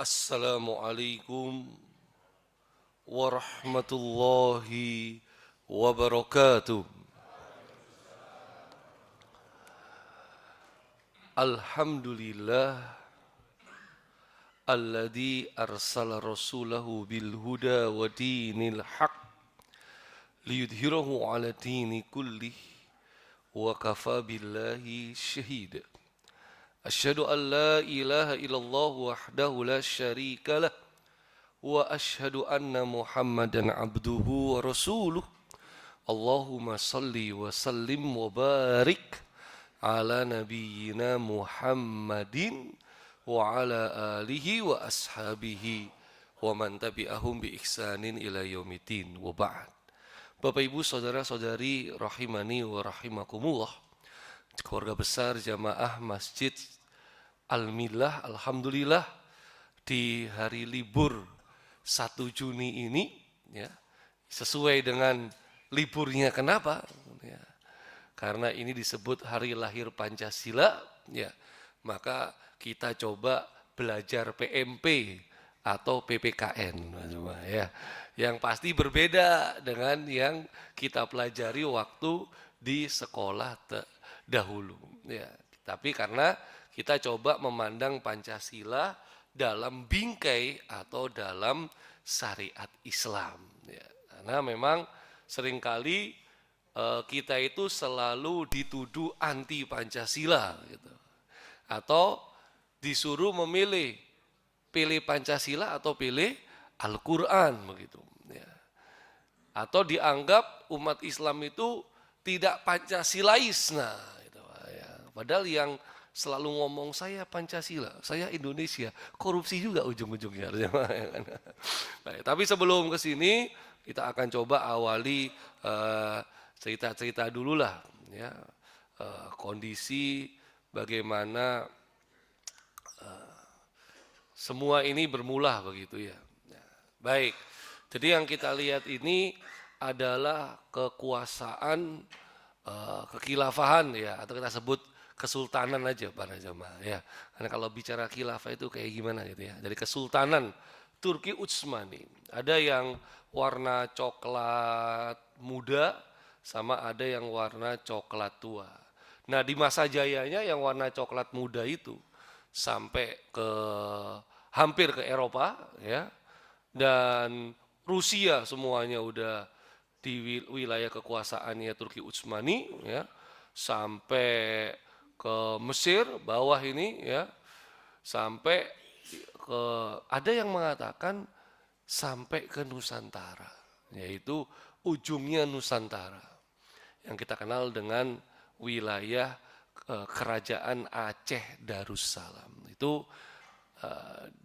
Assalamualaikum warahmatullahi wabarakatuh. Alhamdulillah alladzi arsala rasulahu bil huda wa dinil haq liyudhhirahu ala dini kullih wa kafa billahi syahida. Asyhadu an la ilaha illallah wahdahu la syarika lah wa asyhadu anna Muhammadan abduhu wa rasuluh. Allahumma salli wa sallim wa barik ala nabiyyina Muhammadin wa ala alihi wa ashabihi wa man tabi'ahum bi ihsanin ila yaumiddin wa ba'd. Bapak Ibu saudara-saudari rahimani wa rahimakumullah, keluarga besar jamaah Masjid Al-Millah, alhamdulillah di hari libur 1 Juni ini ya, sesuai dengan liburnya kenapa? Ya, karena ini disebut hari lahir Pancasila, ya, maka kita coba belajar PMP atau PPKN, ya, yang pasti berbeda dengan yang kita pelajari waktu di sekolah dahulu. Ya, tapi karena kita coba memandang Pancasila dalam bingkai atau dalam syariat Islam. Ya, karena memang seringkali kita itu selalu dituduh anti Pancasila gitu. Atau disuruh memilih, pilih Pancasila atau pilih Al-Quran begitu ya. Atau dianggap umat Islam itu tidak Pancasilais. Nah, gitu, ya. Padahal yang selalu ngomong saya Pancasila, saya Indonesia, korupsi juga ujung-ujungnya. Nah, tapi sebelum ke sini kita akan coba awali cerita-cerita dulu lah ya, kondisi bagaimana semua ini bermula begitu ya. Baik, jadi yang kita lihat ini adalah kekuasaan kekhilafahan ya, atau kita sebut kesultanan aja para jamaah ya. Karena kalau bicara khilafah itu kayak gimana gitu ya. Dari kesultanan Turki Utsmani. Ada yang warna coklat muda sama ada yang warna coklat tua. Nah, di masa jayanya yang warna coklat muda itu sampai ke hampir ke Eropa ya, dan Rusia semuanya udah di wilayah kekuasaannya Turki Utsmani ya, sampai ke Mesir bawah ini ya, sampai ke, ada yang mengatakan sampai ke Nusantara, yaitu ujungnya Nusantara yang kita kenal dengan wilayah kerajaan Aceh Darussalam. Itu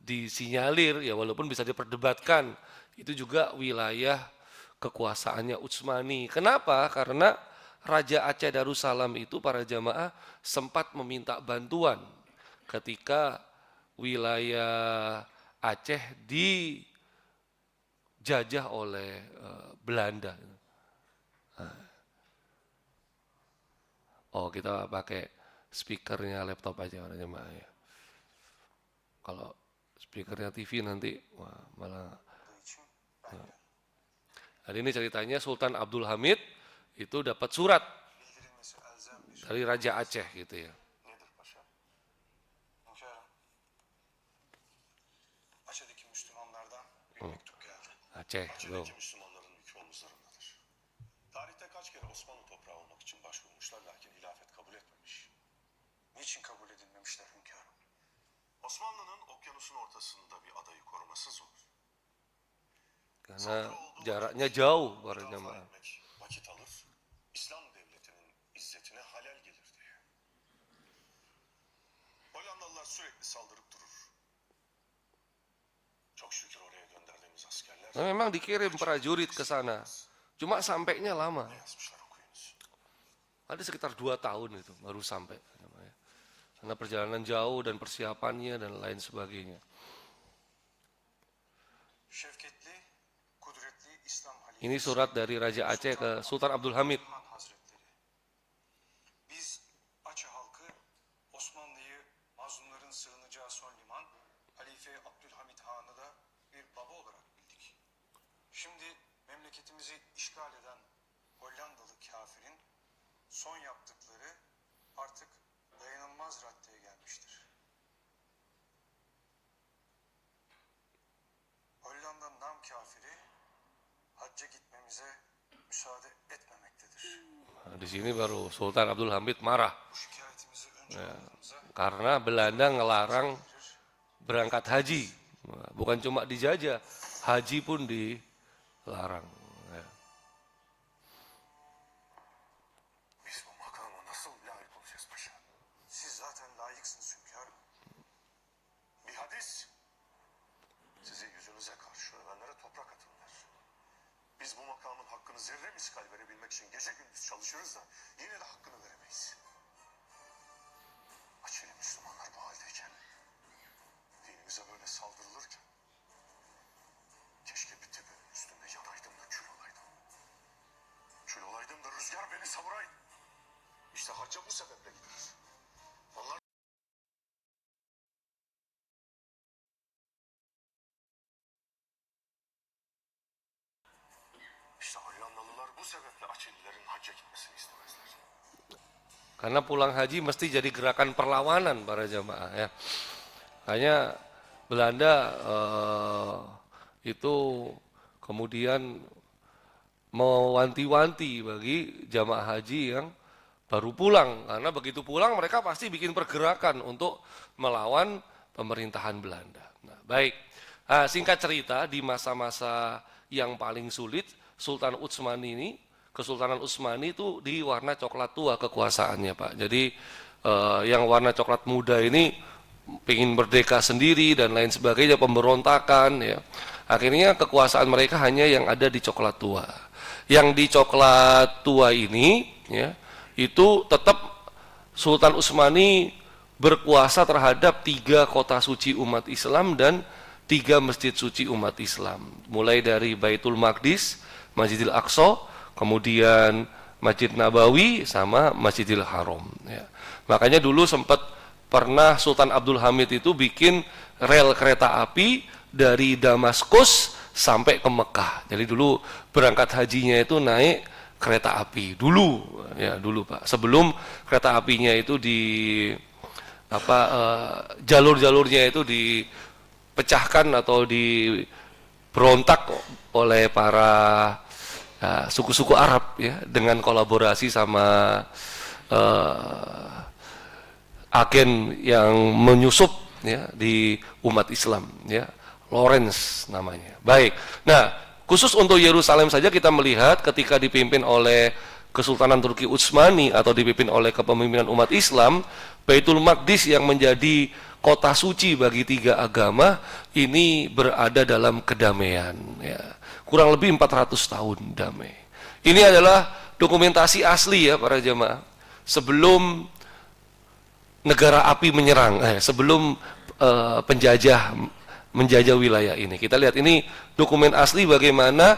disinyalir ya, walaupun bisa diperdebatkan, itu juga wilayah kekuasaannya Utsmani. Kenapa? Karena Raja Aceh Darussalam itu para jamaah sempat meminta bantuan ketika wilayah Aceh dijajah oleh Belanda. Oh, kita pakai speakernya laptop aja para jamaah ya. Kalau speakernya TV nanti wah, malah ya. Hari ini ceritanya Sultan Abdul Hamid itu dapat surat dari Raja Aceh gitu ya. Aceh loh. Tarihte kaç kere Osmanlı toprağı olmak için başvurmuşlar lakin hilafet kabul etmemiş. Niçin kabul edilmemişler hünkârım? Osmanlı'nın okyanusun ortasında bir adayı koruması zor. Karena jaraknya jauh para jamaah. Vakit alır, İslam devletinin izzetine halel gelir diye. Hollandalılar sürekli saldırıp durur. Çok şükür oraya gönderdiğimiz askerler... Nah, memang dikirim prajurit ke sana. Cuma sampainya lama. Ada sekitar 2 tahun itu baru sampai. Karena perjalanan jauh dan persiapannya dan lain sebagainya. Ini surat dari Raja Aceh ke Sultan Abdul Hamid. Biz Aceh halkı Osmanlı'yı mazlumların sığınacağı son liman Halife Abdülhamid ülkemizi işgal eden Hollandalı kafirin son yaptıkları artık dayanılmaz raddeye gelmiştir. Hollanda nam kafiri hacca gitmemize müsaade etmemektedir. Nah, di sini baru Sultan Abdul Hamid marah Bu şikayetimizi önce ya, halkımıza karena Belanda ngelarang berangkat haji. Nah, bukan cuma dijajah, haji pun dilarang. Ya. biz bu makama nasıl layık olacağız paşa? Siz zaten layıksınız hünkârım. Bir hadis sizi yüzünüze karşı övenlere toprak atırlar. Biz bu makamın hakkını zerre miskal verebilmek için gece gündüz çalışırız da yine de hakkını veremeyiz. Açeli Müslümanlar bu haldeyken, dinimize böyle saldırılırken, keşke bir tepenin üstünde yanaydım da kül olaydım. Kül olaydım da rüzgar beni savuraydı. İşte hacca bu sebeple gidilir. Onlar İşte Hollandalılar bu sebeple Açelilerin hacca gitmesini istemezler. Karena pulang haji mesti jadi gerakan perlawanan para jamaah ya. Hanya Belanda itu kemudian mewanti-wanti bagi jamaah haji yang baru pulang, karena begitu pulang mereka pasti bikin pergerakan untuk melawan pemerintahan Belanda. Nah, baik, singkat cerita, di masa-masa yang paling sulit Sultan Utsmani ini, Kesultanan Utsmani itu di warna coklat tua kekuasaannya, Pak. Jadi yang warna coklat muda ini ingin merdeka sendiri dan lain sebagainya, pemberontakan ya. Akhirnya kekuasaan mereka hanya yang ada di coklat tua. Yang di coklat tua ini ya, itu tetap Sultan Utsmani berkuasa terhadap 3 kota suci umat Islam dan 3 masjid suci umat Islam. Mulai dari Baitul Maqdis, Masjidil Aqsa, kemudian Masjid Nabawi sama Masjidil Haram ya. Makanya dulu sempat pernah Sultan Abdul Hamid itu bikin rel kereta api dari Damaskus sampai ke Mekah. Jadi dulu berangkat hajinya itu naik kereta api dulu ya, dulu Pak. Sebelum kereta apinya itu di jalur-jalurnya itu dipecahkan atau diberontak oleh para suku-suku Arab ya, dengan kolaborasi sama agen yang menyusup ya di umat Islam ya, Lawrence namanya. Baik. Nah, khusus untuk Yerusalem saja kita melihat ketika dipimpin oleh Kesultanan Turki Utsmani atau dipimpin oleh kepemimpinan umat Islam, Baitul Maqdis yang menjadi kota suci bagi 3 agama ini berada dalam kedamaian ya. Kurang lebih 400 tahun damai. Ini adalah dokumentasi asli ya para jamaah. Sebelum negara api menyerang, sebelum penjajah menjajah wilayah ini. Kita lihat ini dokumen asli bagaimana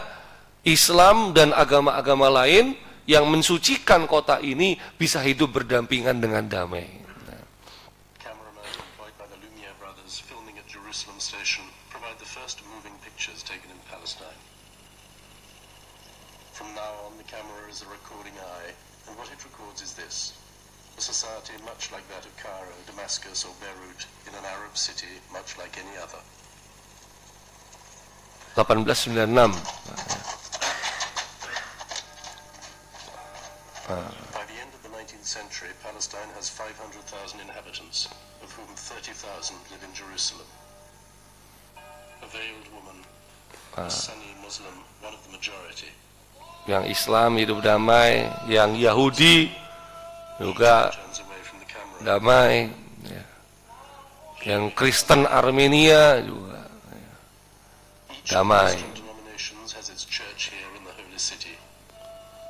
Islam dan agama-agama lain yang mensucikan kota ini bisa hidup berdampingan dengan damai. Cameraman employed by the Lumiere brothers filming at Jerusalem station provide the first moving pictures taken in Palestine. From now on, the camera is a recording eye, and what it records is this: a society much like that of Cairo, Damascus, or Beirut, in an Arab city much like any other. 1896. By the end of the 19th century, Palestine has 500,000 inhabitants, of whom 30,000 live in Jerusalem. A veiled woman, a Sunni Muslim, one of the majority. Yang Islam hidup damai, yang Yahudi juga Turns away from the camera. damai ya. Yang Kristen Armenia juga Each damai. Muslim denominations has its church here in the holy city.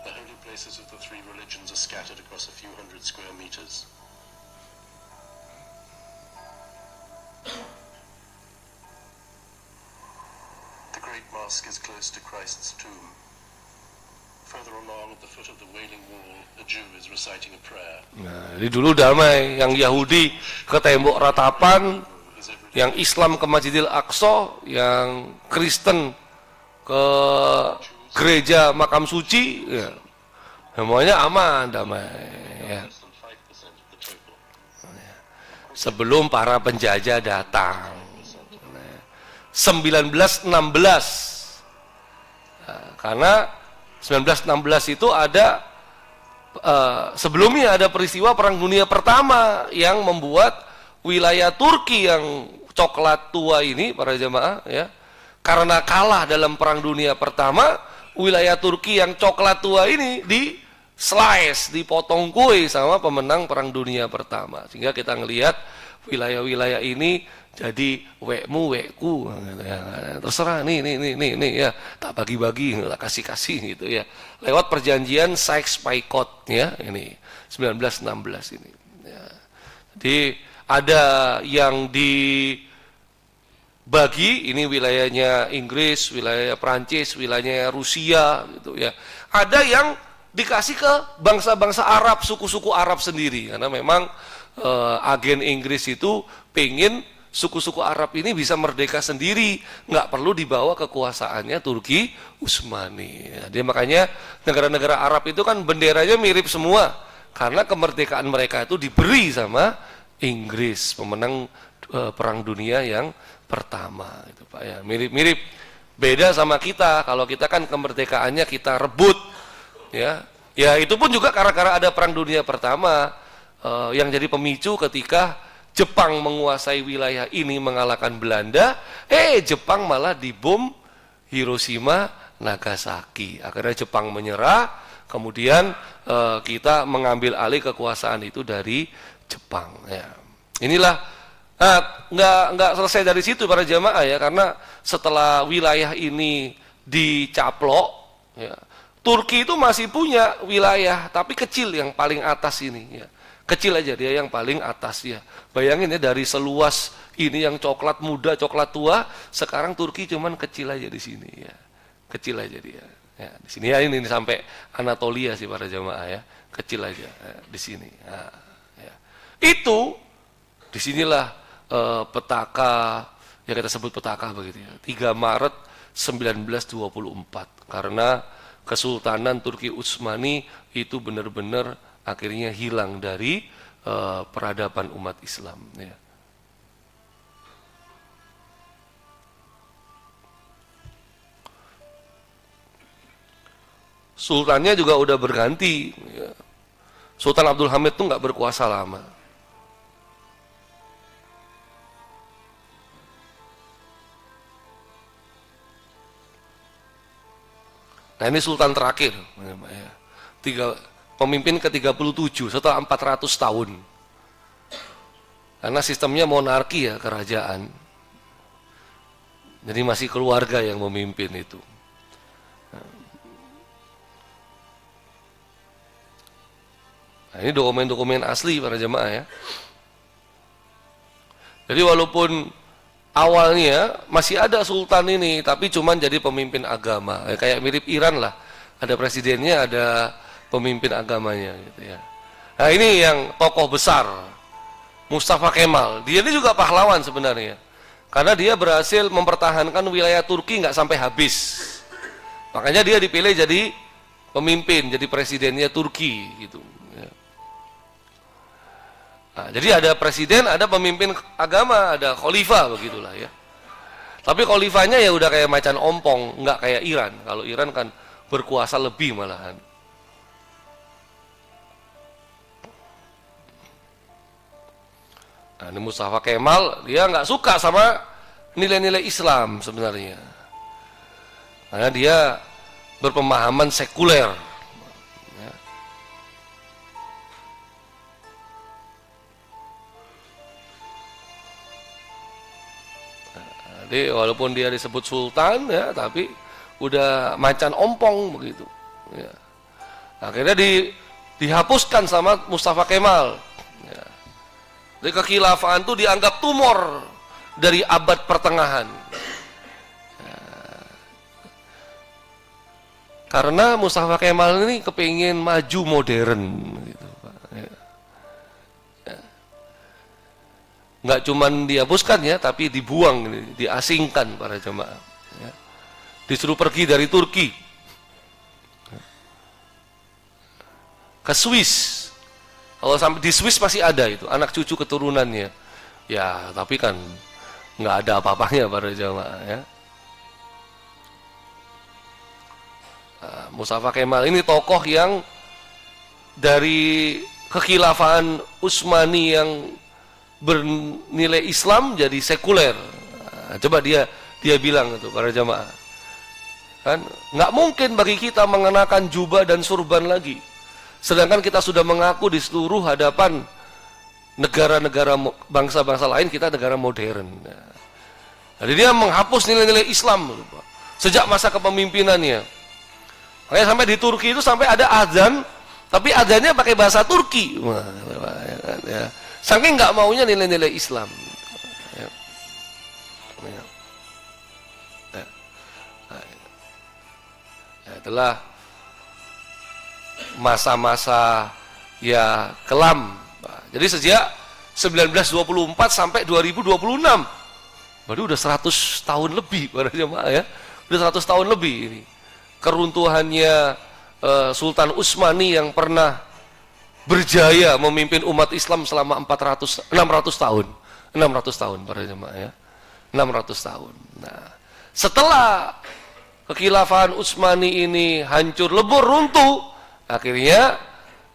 The holy places of the 3 religions are scattered across a few hundred square meters. The great mosque is close to Christ's tomb. Further along at the foot of the Wailing Wall, a Jew is reciting a prayer. Nah, jadi dulu damai, yang Yahudi ke tembok ratapan, His everyday yang Islam ke Masjidil Aqsa, yang Kristen ke gereja, makam suci, ya, semuanya aman, damai. Ya. Sebelum para penjajah datang. 1916. Nah, karena 1916 itu ada sebelumnya ada peristiwa Perang Dunia Pertama yang membuat wilayah Turki yang coklat tua ini, para jemaah, ya, karena kalah dalam Perang Dunia Pertama, wilayah Turki yang coklat tua ini di slice, dipotong kue sama pemenang Perang Dunia Pertama, sehingga kita ngelihat wilayah-wilayah ini jadi wekmu wekku gitu ya. Terserah nih ya, tak bagi-bagi, tak kasih-kasih gitu ya, lewat perjanjian Sykes-Picot ya, ini 1916 ini ya. Jadi ada yang dibagi, ini wilayahnya Inggris, wilayah Prancis, wilayahnya Rusia gitu ya. Ada yang dikasih ke bangsa-bangsa Arab, suku-suku Arab sendiri, karena memang agen Inggris itu pengen suku-suku Arab ini bisa merdeka sendiri, nggak perlu dibawa kekuasaannya Turki Utsmani. Dia makanya negara-negara Arab itu kan benderanya mirip semua, karena kemerdekaan mereka itu diberi sama Inggris, pemenang Perang Dunia yang Pertama, itu Pak ya, mirip-mirip. Beda sama kita, kalau kita kan kemerdekaannya kita rebut, ya itu pun juga karena ada Perang Dunia Pertama yang jadi pemicu ketika Jepang menguasai wilayah ini, mengalahkan Belanda, Jepang malah dibom Hiroshima, Nagasaki. Akhirnya Jepang menyerah, kemudian kita mengambil alih kekuasaan itu dari Jepang. Ya. Inilah, nggak selesai dari situ para jamaah ya, karena setelah wilayah ini dicaplok, ya, Turki itu masih punya wilayah, tapi kecil yang paling atas ini. Ya. Kecil aja dia yang paling atas ya. Bayangin ya, dari seluas ini yang coklat muda, coklat tua, sekarang Turki cuman kecil aja di sini ya. Kecil aja dia. Ya, di sini ya, ini sampai Anatolia sih para jamaah ya. Kecil aja ya, di sini. Nah, ya. Itu disinilah petaka, ya kita sebut petaka begitu ya. 3 Maret 1924, karena Kesultanan Turki Utsmani itu benar-benar akhirnya hilang dari peradaban umat Islam. Ya. Sultannya juga udah berganti. Ya. Sultan Abdul Hamid itu nggak berkuasa lama. Nah ini Sultan terakhir. Ya. Pemimpin ke-37 setelah 400 tahun. Karena sistemnya monarki ya, kerajaan. Jadi masih keluarga yang memimpin itu. Nah, ini dokumen-dokumen asli para jemaah ya. Jadi walaupun awalnya masih ada sultan ini, tapi cuman jadi pemimpin agama. Ya, kayak mirip Iran lah. Ada presidennya, ada pemimpin agamanya gitu ya. Nah ini yang tokoh besar, Mustafa Kemal. Dia ini juga pahlawan sebenarnya, karena dia berhasil mempertahankan wilayah Turki nggak sampai habis. Makanya dia dipilih jadi pemimpin, jadi presidennya Turki gitu. Ya. Nah, jadi ada presiden, ada pemimpin agama, ada khalifah begitulah ya. Tapi khalifahnya ya udah kayak macan ompong, nggak kayak Iran. Kalau Iran kan berkuasa lebih malahan. Nah, ini Mustafa Kemal, dia nggak suka sama nilai-nilai Islam sebenarnya, karena dia berpemahaman sekuler. Ya. Nah, jadi walaupun dia disebut sultan ya, tapi udah macan ompong begitu. Ya. Akhirnya dihapuskan sama Mustafa Kemal. Jadi kekhilafahan itu dianggap tumor dari abad pertengahan. Ya. Karena Mustafa Kemal ini kepingin maju modern, gitu, Pak. Ya. Ya. Nggak cuman dihapuskan ya, tapi dibuang, diasingkan para jemaah. Ya. Disuruh pergi dari Turki. ke Swiss. Kalau sampai di Swiss masih ada itu anak cucu keturunannya. Ya, tapi kan nggak ada apa-apanya para jamaah ya. Mustafa Kemal ini tokoh yang dari kekhilafan Utsmani yang bernilai Islam jadi sekuler. Coba dia bilang itu para jamaah. Kan nggak mungkin bagi kita mengenakan jubah dan surban lagi. Sedangkan kita sudah mengaku di seluruh hadapan negara-negara bangsa-bangsa lain kita negara modern. Jadi dia menghapus nilai-nilai Islam sejak masa kepemimpinannya. Makanya sampai di Turki itu sampai ada azan, tapi azannya pakai bahasa Turki. Ya. Saking nggak maunya nilai-nilai Islam. Ya. Ya. Ya, itulah masa-masa ya kelam. Jadi sejak 1924 sampai 2026, baru udah 100 tahun lebih para jemaah ya, udah 100 tahun lebih ini keruntuhannya Sultan Utsmani yang pernah berjaya memimpin umat Islam selama 600 tahun para jemaah ya, 600 tahun. Nah, setelah kekhilafan Utsmani ini hancur lebur runtuh, akhirnya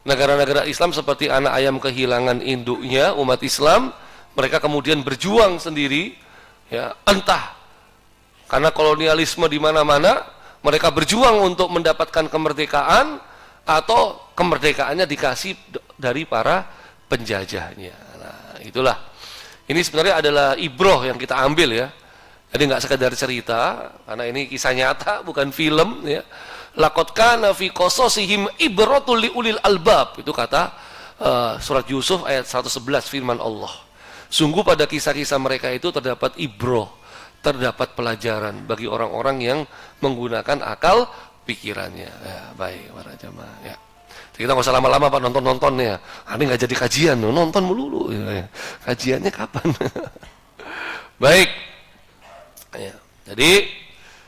negara-negara Islam seperti anak ayam kehilangan induknya, umat Islam, mereka kemudian berjuang sendiri, ya, entah karena kolonialisme di mana-mana, mereka berjuang untuk mendapatkan kemerdekaan atau kemerdekaannya dikasih dari para penjajahnya. Nah, itulah. Ini sebenarnya adalah ibroh yang kita ambil ya. Jadi nggak sekedar cerita, karena ini kisah nyata, bukan film ya. Laqad kana fi qasasihim ibratul liulil albab, itu kata surat Yusuf ayat 111 firman Allah. Sungguh pada kisah-kisah mereka itu terdapat ibroh, terdapat pelajaran bagi orang-orang yang menggunakan akal pikirannya. Ya, baik para jamaah ya. Kita nggak usah lama-lama Pak nonton-nonton ya. Ini nggak jadi kajian, nonton melulu ya. Kajiannya kapan? Baik. Ya. Jadi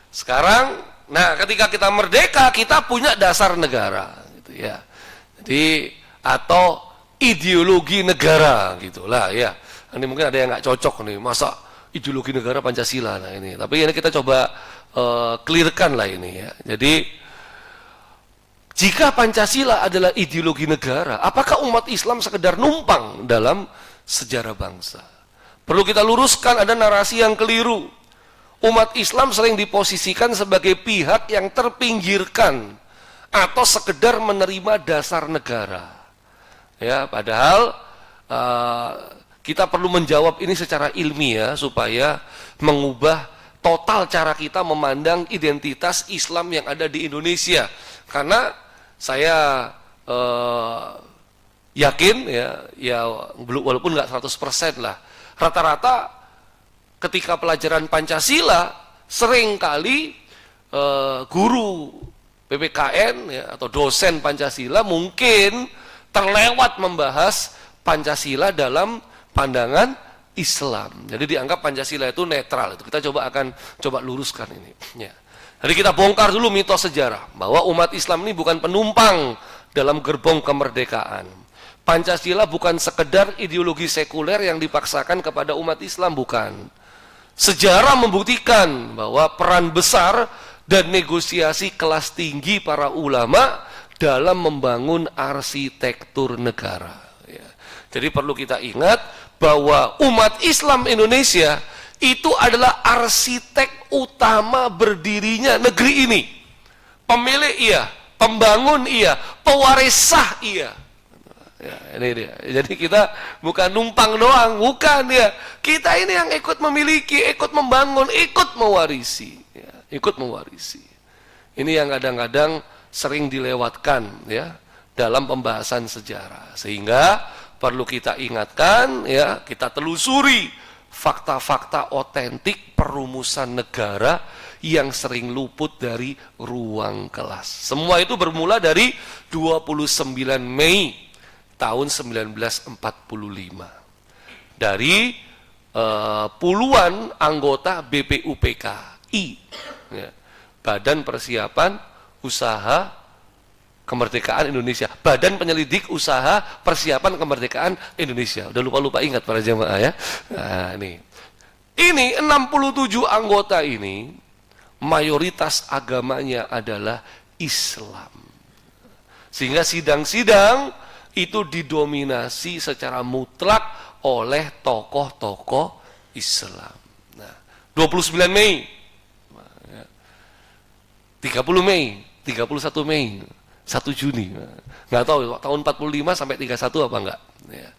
sekarang, nah ketika kita merdeka, kita punya dasar negara, gitu ya. Jadi atau ideologi negara, gitulah ya. Ini mungkin ada yang nggak cocok nih, masa ideologi negara Pancasila, nah ini. Tapi ini kita coba clearkan lah ini ya. Jadi jika Pancasila adalah ideologi negara, apakah umat Islam sekedar numpang dalam sejarah bangsa? Perlu kita luruskan, ada narasi yang keliru. Umat Islam sering diposisikan sebagai pihak yang terpinggirkan atau sekedar menerima dasar negara. Ya, padahal kita perlu menjawab ini secara ilmiah supaya mengubah total cara kita memandang identitas Islam yang ada di Indonesia. Karena saya yakin ya walaupun nggak 100% lah, rata-rata ketika pelajaran Pancasila seringkali guru PPKN ya, atau dosen Pancasila mungkin terlewat membahas Pancasila dalam pandangan Islam. Jadi dianggap Pancasila itu netral. Itu kita akan coba luruskan ini. Ya. Jadi kita bongkar dulu mitos sejarah bahwa umat Islam ini bukan penumpang dalam gerbong kemerdekaan. Pancasila bukan sekedar ideologi sekuler yang dipaksakan kepada umat Islam, bukan. Sejarah membuktikan bahwa peran besar dan negosiasi kelas tinggi para ulama dalam membangun arsitektur negara. Ya. Jadi perlu kita ingat bahwa umat Islam Indonesia itu adalah arsitek utama berdirinya negeri ini. Pemilik iya, pembangun iya, pewaris sah iya. Ya, ini dia. Jadi kita bukan numpang doang, bukan ya. Kita ini yang ikut memiliki, ikut membangun, ikut mewarisi, ya, ikut mewarisi. Ini yang kadang-kadang sering dilewatkan ya dalam pembahasan sejarah. Sehingga perlu kita ingatkan ya, kita telusuri fakta-fakta otentik perumusan negara yang sering luput dari ruang kelas. Semua itu bermula dari 29 Mei tahun 1945 dari puluhan anggota BPUPKI ya, Badan Persiapan Usaha kemerdekaan Indonesia. Badan Penyelidik Usaha Persiapan Kemerdekaan Indonesia. Udah lupa-lupa ingat para jamaah ya. Nah, ini 67 anggota ini mayoritas agamanya adalah Islam. Sehingga sidang-sidang itu didominasi secara mutlak oleh tokoh-tokoh Islam. Nah, 29 Mei, 30 Mei, 31 Mei, 1 Juni. Nggak tahu tahun 45 sampai 31 apa enggak. Ya.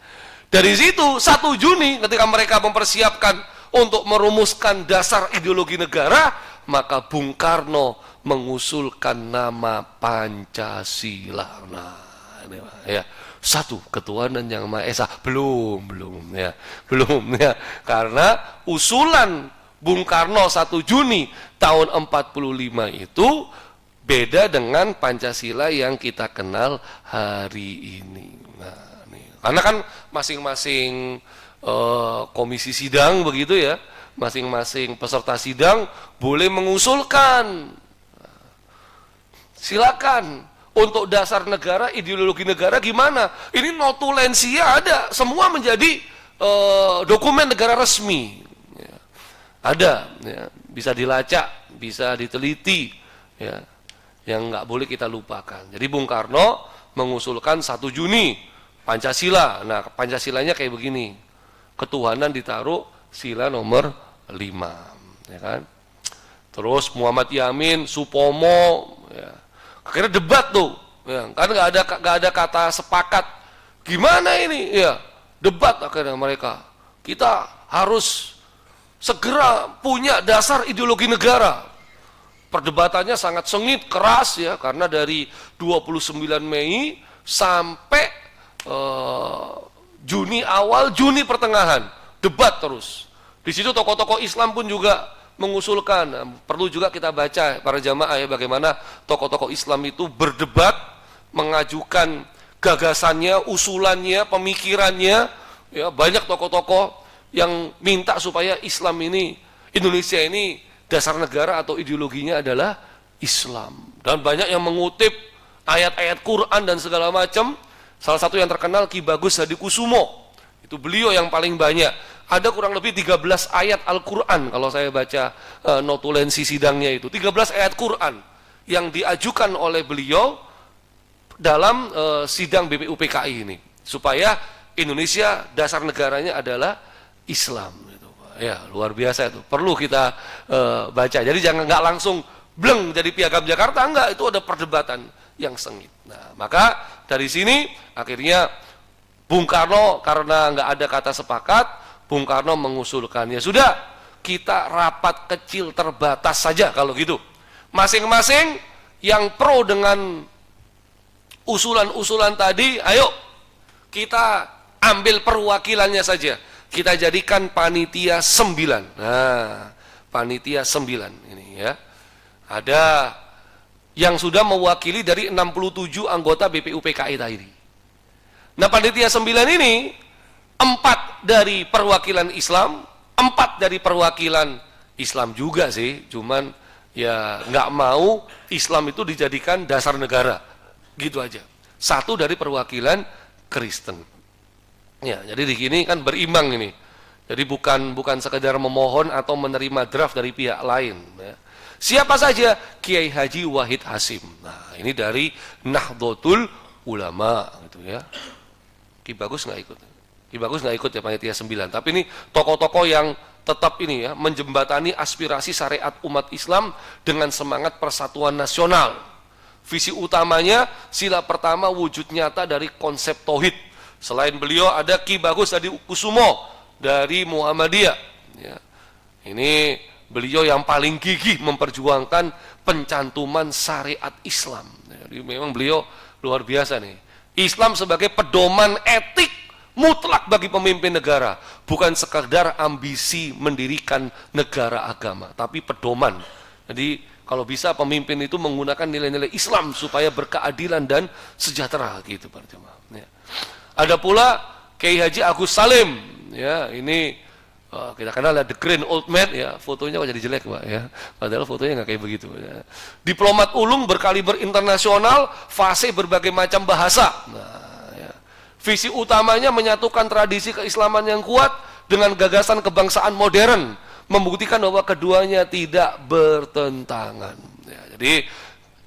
Dari situ 1 Juni ketika mereka mempersiapkan untuk merumuskan dasar ideologi negara, maka Bung Karno mengusulkan nama Pancasila. Nah, ini ya. Satu, ketuhanan yang Maha Esa. Belum ya. Karena usulan Bung Karno 1 Juni tahun 45 itu beda dengan Pancasila yang kita kenal hari ini. Nah, karena kan masing-masing komisi sidang begitu ya, masing-masing peserta sidang boleh mengusulkan. Silakan. Untuk dasar negara, ideologi negara gimana? Ini notulensia ada, semua menjadi dokumen negara resmi. Ya. Ada, ya. Bisa dilacak, bisa diteliti, ya. Yang nggak boleh kita lupakan. Jadi Bung Karno mengusulkan 1 Juni Pancasila. Nah, Pancasilanya kayak begini. Ketuhanan ditaruh sila nomor 5, ya kan? Terus Muhammad Yamin, Supomo, ya. Akhirnya debat tuh, ya, kan nggak ada kata sepakat. Gimana ini? Ya, debat akhirnya mereka. Kita harus segera punya dasar ideologi negara. Perdebatannya sangat sengit, keras ya, karena dari 29 Mei sampai Juni awal, Juni pertengahan, debat terus. Di situ tokoh-tokoh Islam pun juga mengusulkan. Perlu juga kita baca para jamaah ya, bagaimana tokoh-tokoh Islam itu berdebat, mengajukan gagasannya, usulannya, pemikirannya. Ya, banyak tokoh-tokoh yang minta supaya Islam ini, Indonesia ini dasar negara atau ideologinya adalah Islam. Dan banyak yang mengutip ayat-ayat Quran dan segala macam. Salah satu yang terkenal Ki Bagus Hadikusumo. Itu beliau yang paling banyak. Ada kurang lebih 13 ayat Al-Quran kalau saya baca notulensi sidangnya itu. 13 ayat Quran yang diajukan oleh beliau dalam sidang BPUPKI ini. Supaya Indonesia dasar negaranya adalah Islam. Gitu. Ya, luar biasa itu. Perlu kita baca. Jadi jangan nggak langsung bleng jadi Piagam Jakarta. Enggak, itu ada perdebatan yang sengit. Nah, maka dari sini akhirnya Bung Karno karena nggak ada kata sepakat, Bung Karno mengusulkan, ya sudah, kita rapat kecil terbatas saja kalau gitu. Masing-masing yang pro dengan usulan-usulan tadi, ayo kita ambil perwakilannya saja. Kita jadikan panitia 9. Nah, panitia 9 ini ya. Ada yang sudah mewakili dari 67 anggota BPUPKI tadi. Nah, panitia 9 ini 4 dari perwakilan Islam, 4 dari perwakilan Islam juga sih, cuman ya nggak mau Islam itu dijadikan dasar negara, gitu aja. 1 dari perwakilan Kristen. Ya, jadi di sini kan berimbang ini. Jadi bukan sekedar memohon atau menerima draft dari pihak lain. Ya. Siapa saja? Kiai Haji Wahid Hasyim. Nah, ini dari Nahdlatul Ulama, gitu ya. Ki Bagus nggak ikut. Ki Bagus nggak ikut ya panitia 9. Tapi ini tokoh-tokoh yang tetap ini ya menjembatani aspirasi syariat umat Islam dengan semangat persatuan nasional. Visi utamanya sila pertama wujud nyata dari konsep tauhid. Selain beliau ada Ki Bagus Hadikusumo dari Muhammadiyah. Ya. Ini beliau yang paling gigih memperjuangkan pencantuman syariat Islam. Jadi memang beliau luar biasa nih. Islam sebagai pedoman etik mutlak bagi pemimpin negara, bukan sekedar ambisi mendirikan negara agama, tapi pedoman. Jadi kalau bisa pemimpin itu menggunakan nilai-nilai Islam supaya berkeadilan dan sejahtera gitu para jemaah. Ya. Ada pula Kiai Haji Agus Salim, ya ini Kita kenal ya The Grand Old Man ya, fotonya kok jadi jelek Pak ya. Padahal fotonya nggak kayak begitu ya. Diplomat ulung berkaliber internasional, fasih berbagai macam bahasa. Nah, ya. Visi utamanya menyatukan tradisi keislaman yang kuat dengan gagasan kebangsaan modern, membuktikan bahwa keduanya tidak bertentangan. Ya, jadi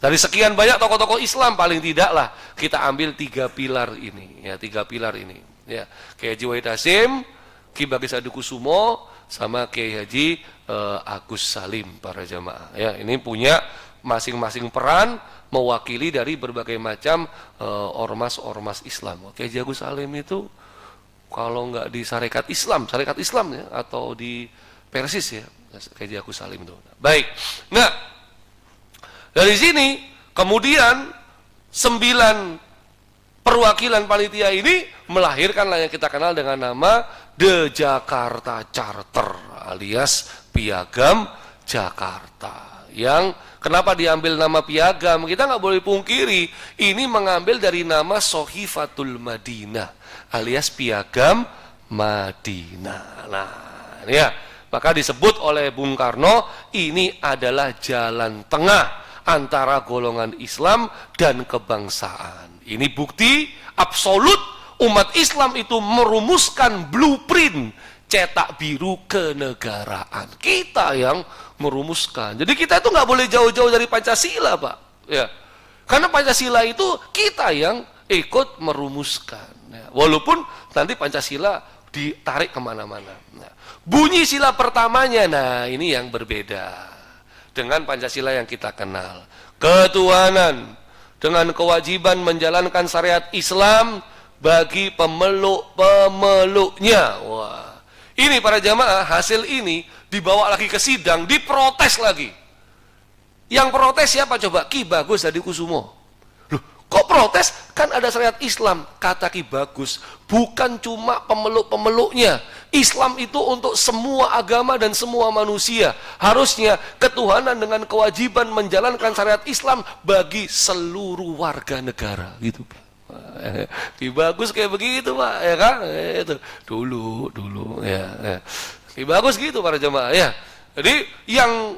dari sekian banyak tokoh-tokoh Islam paling tidak lah kita ambil 3 pilar ini ya, 3 pilar ini ya. Kiai Haji Wahid Hasyim, Ki Bagis Adikusumo, sama Kiai Haji Agus Salim, para jamaah ya. Ini punya masing-masing peran mewakili dari berbagai macam ormas-ormas Islam. Kiai Haji Agus Salim itu kalau nggak di syarikat Islam ya, atau di Persis ya, Kiai Haji Agus Salim itu. Baik. Nah, dari sini kemudian 9 perwakilan panitia ini melahirkanlah yang kita kenal dengan nama The Jakarta Charter alias Piagam Jakarta. Yang kenapa diambil nama Piagam? Kita nggak boleh pungkiri, ini mengambil dari nama Sohifatul Madinah alias Piagam Madinah. Nah, ini ya, maka disebut oleh Bung Karno ini adalah jalan tengah antara golongan Islam dan kebangsaan. Ini bukti absolut umat Islam itu merumuskan blueprint cetak biru kenegaraan. Kita yang merumuskan. Jadi kita itu nggak boleh jauh-jauh dari Pancasila, Pak. Ya, karena Pancasila itu kita yang ikut merumuskan. Ya, walaupun nanti Pancasila ditarik kemana-mana. Nah, bunyi sila pertamanya, nah ini yang berbeda dengan Pancasila yang kita kenal. Ketuhanan dengan kewajiban menjalankan syariat Islam bagi pemeluk-pemeluknya. Wah, ini para jamaah, hasil ini dibawa lagi ke sidang, diprotes lagi. Yang protes siapa coba? Ki Bagus Adikusumo. Loh, kok protes? Kan ada syariat Islam. Kata Ki Bagus, bukan cuma pemeluk-pemeluknya. Islam itu untuk semua agama dan semua manusia. Harusnya ketuhanan dengan kewajiban menjalankan syariat Islam bagi seluruh warga negara. Gitu, Pak. Ki Bagus kayak begitu, Pak, ya kan? Itu dulu ya. Ki Bagus gitu para jemaah ya. Jadi yang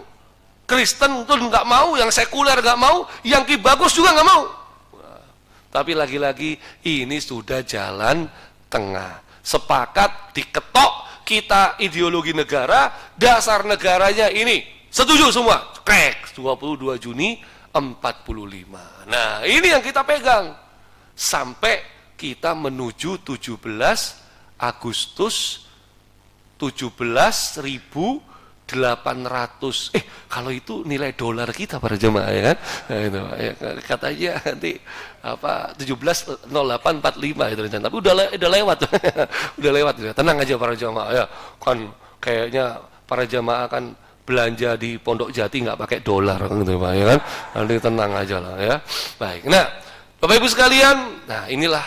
Kristen tuh nggak mau, yang sekuler nggak mau, yang Ki Bagus juga nggak mau. Tapi lagi-lagi ini sudah jalan tengah. Sepakat diketok kita ideologi negara, dasar negaranya ini. Setuju semua. Krek 22 Juni 45. Nah, ini yang kita pegang. Sampai kita menuju 17 Agustus 17.800. Kalau itu nilai dolar kita para jemaah ya kan. Nah, itu ya, katanya nanti apa 17.0845 itu rencana. Tapi udah lewat. Udah lewat ya. Tenang aja para jemaah ya. Kan kayaknya para jemaah kan belanja di Pondok Jati nggak pakai dolar gitu Pak ya kan. Nanti tenang aja lah ya. Baik. Nah, Bapak Ibu sekalian, nah inilah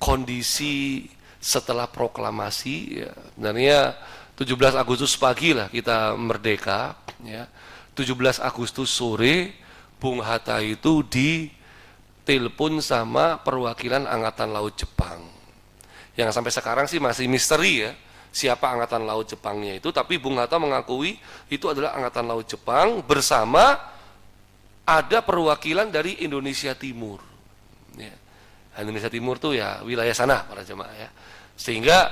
kondisi setelah proklamasi ya. Sebenarnya 17 Agustus pagi lah kita merdeka ya. 17 Agustus sore Bung Hatta itu ditelepon sama perwakilan Angkatan Laut Jepang. Yang sampai sekarang sih masih misteri ya, siapa Angkatan Laut Jepangnya itu, tapi Bung Hatta mengakui itu adalah Angkatan Laut Jepang bersama ada perwakilan dari Indonesia Timur. Ya. Indonesia Timur tuh ya wilayah sana para jemaah ya. Sehingga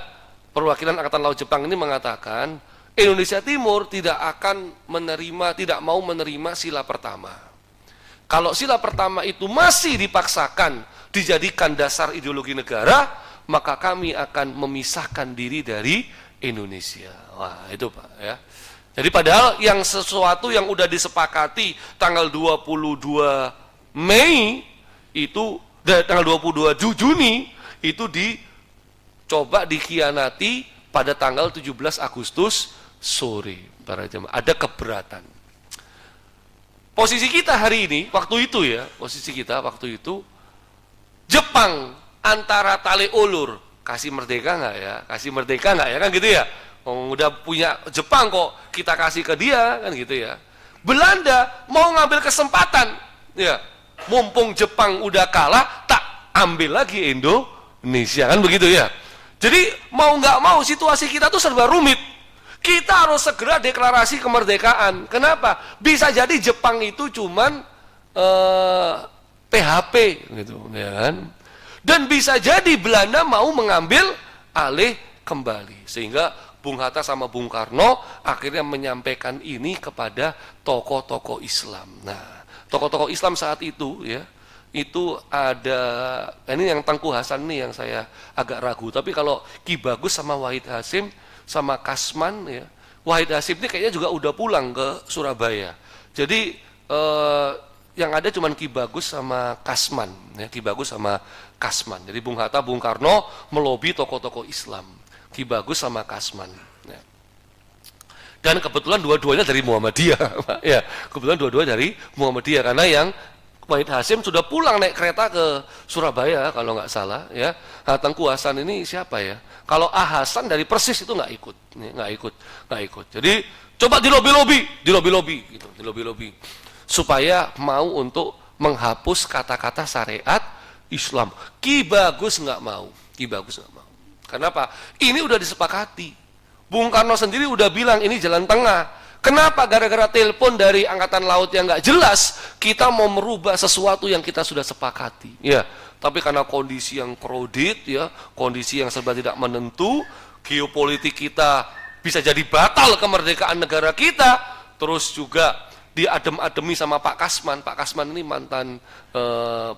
perwakilan Angkatan Laut Jepang ini mengatakan Indonesia Timur tidak mau menerima sila pertama. Kalau sila pertama itu masih dipaksakan dijadikan dasar ideologi negara, maka kami akan memisahkan diri dari Indonesia. Wah, itu Pak ya. Jadi padahal yang sesuatu yang udah disepakati tanggal 22 Mei itu tanggal 22 Juni itu dicoba dikhianati pada tanggal 17 Agustus sore para jemaah. Ada keberatan. Posisi kita hari ini waktu itu ya, Jepang antara tali ulur, kasih merdeka nggak ya? Kasih merdeka nggak ya kan gitu ya? Udah punya Jepang kok kita kasih ke dia kan gitu ya. Belanda mau ngambil kesempatan ya. Mumpung Jepang udah kalah, tak ambil lagi Indonesia kan begitu ya. Jadi mau nggak mau situasi kita tuh serba rumit. Kita harus segera deklarasi kemerdekaan. Kenapa? Bisa jadi Jepang itu cuman PHP gitu, ya kan? Dan bisa jadi Belanda mau mengambil alih kembali. Sehingga Bung Hatta sama Bung Karno akhirnya menyampaikan ini kepada tokoh-tokoh Islam. Nah, tokoh-tokoh Islam saat itu ya, itu ada, ini yang Tengku Hasan nih yang saya agak ragu. Tapi kalau Ki Bagus sama Wahid Hasim sama Kasman ya, Wahid Hasim ini kayaknya juga udah pulang ke Surabaya. Jadi yang ada cuma Ki Bagus sama Kasman ya, Ki Bagus sama Kasman. Jadi Bung Hatta, Bung Karno melobi tokoh-tokoh Islam, Ki Bagus sama Kasman ya. Dan kebetulan dua-duanya dari Muhammadiyah ya, kebetulan dua-duanya dari Muhammadiyah, karena yang Wahid Hasim sudah pulang naik kereta ke Surabaya kalau nggak salah ya. Nah, Tengku Hasan ini siapa ya? Kalau Ah Hasan dari Persis itu nggak ikut. Jadi coba dilobi gitu, dilobi supaya mau untuk menghapus kata-kata syariat Islam. Ki Bagus nggak mau. Kenapa? Ini udah disepakati. Bung Karno sendiri udah bilang ini jalan tengah. Kenapa? Gara-gara telepon dari Angkatan Laut yang nggak jelas, kita mau merubah sesuatu yang kita sudah sepakati. Ya, tapi karena kondisi yang kredit, ya, kondisi yang serba tidak menentu, geopolitik kita bisa jadi batal kemerdekaan negara kita. Terus juga diadem-ademi sama Pak Kasman. Pak Kasman ini mantan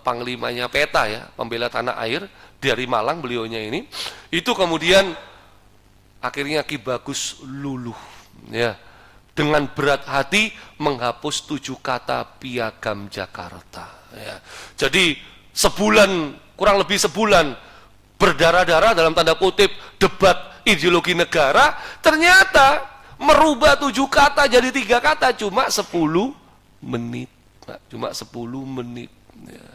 panglimanya PETA ya, pembela tanah air dari Malang beliaunya ini. Itu kemudian akhirnya Ki Bagus luluh, ya, dengan berat hati menghapus 7 kata Piagam Jakarta. Ya. Jadi kurang lebih sebulan berdarah-darah dalam tanda kutip debat ideologi negara, ternyata merubah 7 kata jadi 3 kata cuma 10 menit. Cuma 10 menit. Ya.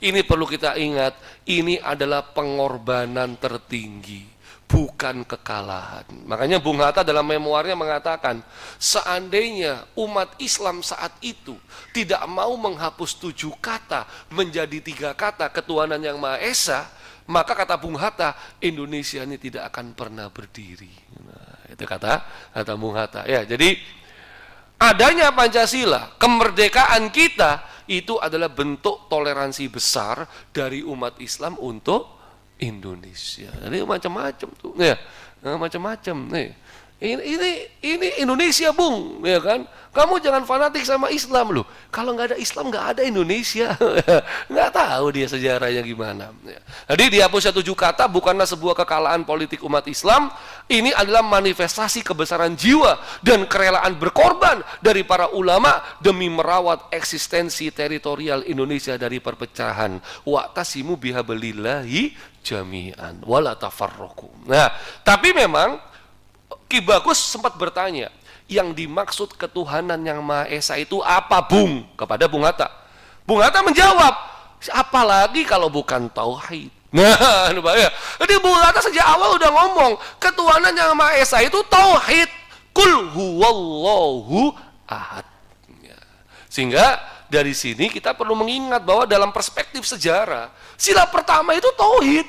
Ini perlu kita ingat, ini adalah pengorbanan tertinggi, bukan kekalahan. Makanya Bung Hatta dalam memoarnya mengatakan, seandainya umat Islam saat itu tidak mau menghapus 7 kata menjadi 3 kata ketuhanan yang Maha Esa, maka kata Bung Hatta, Indonesia ini tidak akan pernah berdiri. Nah, itu kata Bung Hatta. Ya, jadi adanya Pancasila, kemerdekaan kita itu adalah bentuk toleransi besar dari umat Islam untuk Indonesia. Jadi macam-macam tuh, ya, macam-macam nih. Ini Indonesia, Bung, ya kan? Kamu jangan fanatik sama Islam loh. Kalau nggak ada Islam nggak ada Indonesia. Nggak tahu dia sejarahnya gimana. Ya. Jadi dihapusnya 7 kata bukanlah sebuah kekalahan politik umat Islam. Ini adalah manifestasi kebesaran jiwa dan kerelaan berkorban dari para ulama demi merawat eksistensi teritorial Indonesia dari perpecahan. Wa'tasimu bihablillahi jami'an wala tafarraqu. Nah, tapi memang Ki Bagus sempat bertanya, yang dimaksud ketuhanan yang Maha Esa itu apa, Bung? Kepada Bung Hatta. Bung Hatta menjawab, apalagi kalau bukan tauhid. Nah, ya. Jadi Bung Hatta sejak awal udah ngomong, ketuhanan yang Maha Esa itu tauhid. Kul huwallahu ahad. Ya. Sehingga dari sini kita perlu mengingat bahwa dalam perspektif sejarah, sila pertama itu tauhid.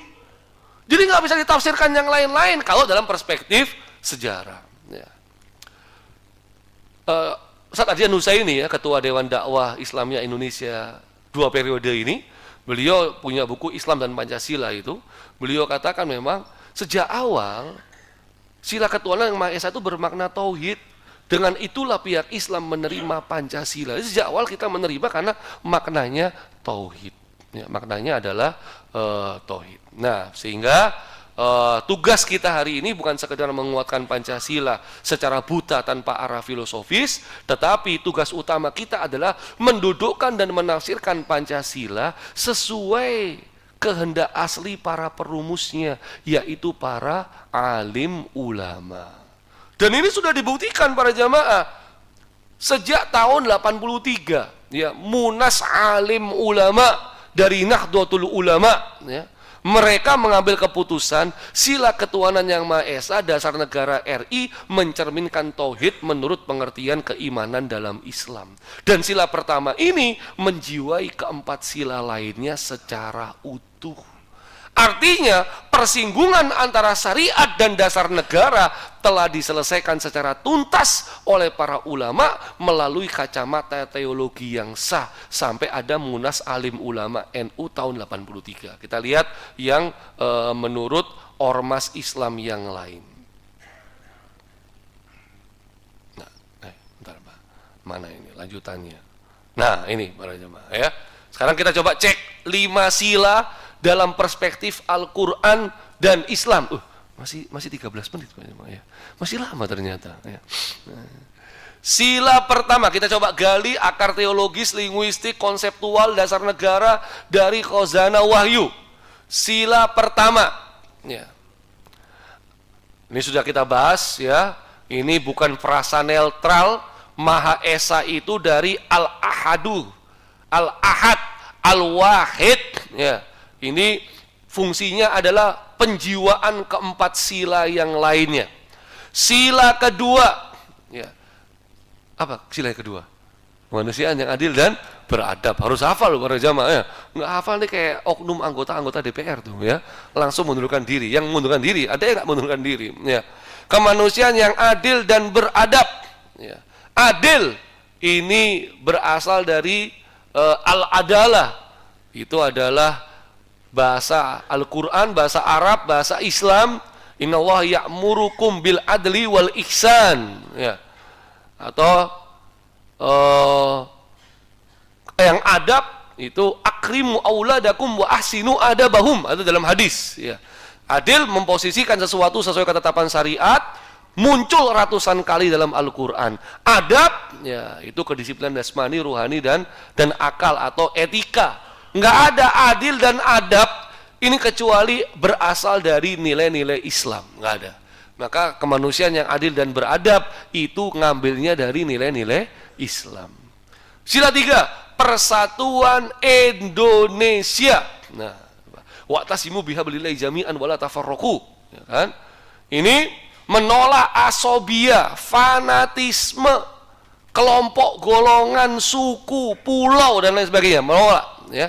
Jadi nggak bisa ditafsirkan yang lain-lain kalau dalam perspektif sejarah. Ya. Ustaz Adian Husaini ya, Ketua Dewan Dakwah Islamiyah Indonesia 2 periode ini, beliau punya buku Islam dan Pancasila itu, beliau katakan memang sejak awal sila ketuhanan yang Maha Esa itu bermakna tauhid. Dengan itulah pihak Islam menerima Pancasila. Jadi sejak awal kita menerima karena maknanya tauhid. Ya, maknanya adalah tauhid. Nah, sehingga tugas kita hari ini bukan sekedar menguatkan Pancasila secara buta tanpa arah filosofis, tetapi tugas utama kita adalah mendudukkan dan menafsirkan Pancasila sesuai kehendak asli para perumusnya, yaitu para alim ulama. Dan ini sudah dibuktikan para jamaah sejak tahun 83, ya, Munas Alim Ulama dari Nahdlatul Ulama, ya. Mereka mengambil keputusan sila ketuhanan yang Maha Esa dasar negara RI mencerminkan tauhid menurut pengertian keimanan dalam Islam. Dan sila pertama ini menjiwai keempat sila lainnya secara utuh. Artinya persinggungan antara syariat dan dasar negara telah diselesaikan secara tuntas oleh para ulama melalui kacamata teologi yang sah sampai ada Munas Alim Ulama NU tahun 83. Kita lihat yang menurut ormas Islam yang lain. Nah, bentar Pak. Mana ini lanjutannya? Nah, ini para jemaah ya. Sekarang kita coba cek 5 sila dalam perspektif Al-Quran dan Islam. Masih 13 menit Pak jemaah ya. Masih lama ternyata ya. Sila pertama kita coba gali akar teologis, linguistik, konseptual, dasar negara dari Khazanah Wahyu. Sila pertama ya. Ini sudah kita bahas ya. Ini bukan frasa netral. Maha Esa itu dari Al-Ahadu, Al-Ahad, Al-Wahid ya. Ini fungsinya adalah penjiwaan keempat sila yang lainnya. Sila kedua ya. Apa sila yang kedua? Kemanusiaan yang adil dan beradab. Harus hafal para jamaah ya. Nggak hafal nih kayak oknum anggota DPR tuh ya. Langsung mundurkan diri. Yang mundurkan diri, ada yang nggak mundurkan diri ya. Kemanusiaan yang adil dan beradab ya. Adil ini berasal dari al-adalah. Itu adalah bahasa Al-Quran, bahasa Arab, bahasa Islam. Innallaha ya'murukum bil adli wal ihsan ya. Atau yang adab itu akrimu auladakum wa ahsinu adabahum, ada dalam hadis ya. Adil memposisikan sesuatu sesuai ketetapan syariat, muncul ratusan kali dalam Al-Quran. Adab ya itu kedisiplinan jasmani, ruhani dan akal atau etika. Nggak ada adil dan adab ini kecuali berasal dari nilai-nilai Islam, nggak ada. Maka kemanusiaan yang adil dan beradab itu ngambilnya dari nilai-nilai Islam. Sila 3, persatuan Indonesia. Nah, wa'tasimu bihablillahi jami'an wala tafarraqu, ya kan? Ini menolak asobia, fanatisme, kelompok, golongan, suku, pulau dan lain sebagainya, menolak ya.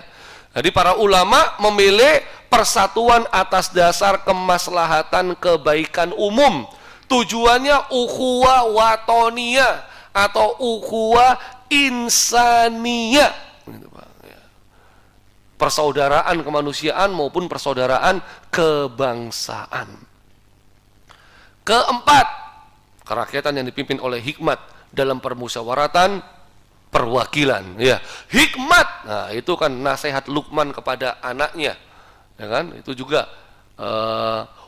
Jadi para ulama memilih persatuan atas dasar kemaslahatan kebaikan umum. Tujuannya ukhuwah watoniyah atau ukhuwah insaniyah. Persaudaraan kemanusiaan maupun persaudaraan kebangsaan. Keempat, kerakyatan yang dipimpin oleh hikmat dalam permusyawaratan perwakilan ya. Hikmat, nah itu kan nasihat Luqman kepada anaknya ya kan, itu juga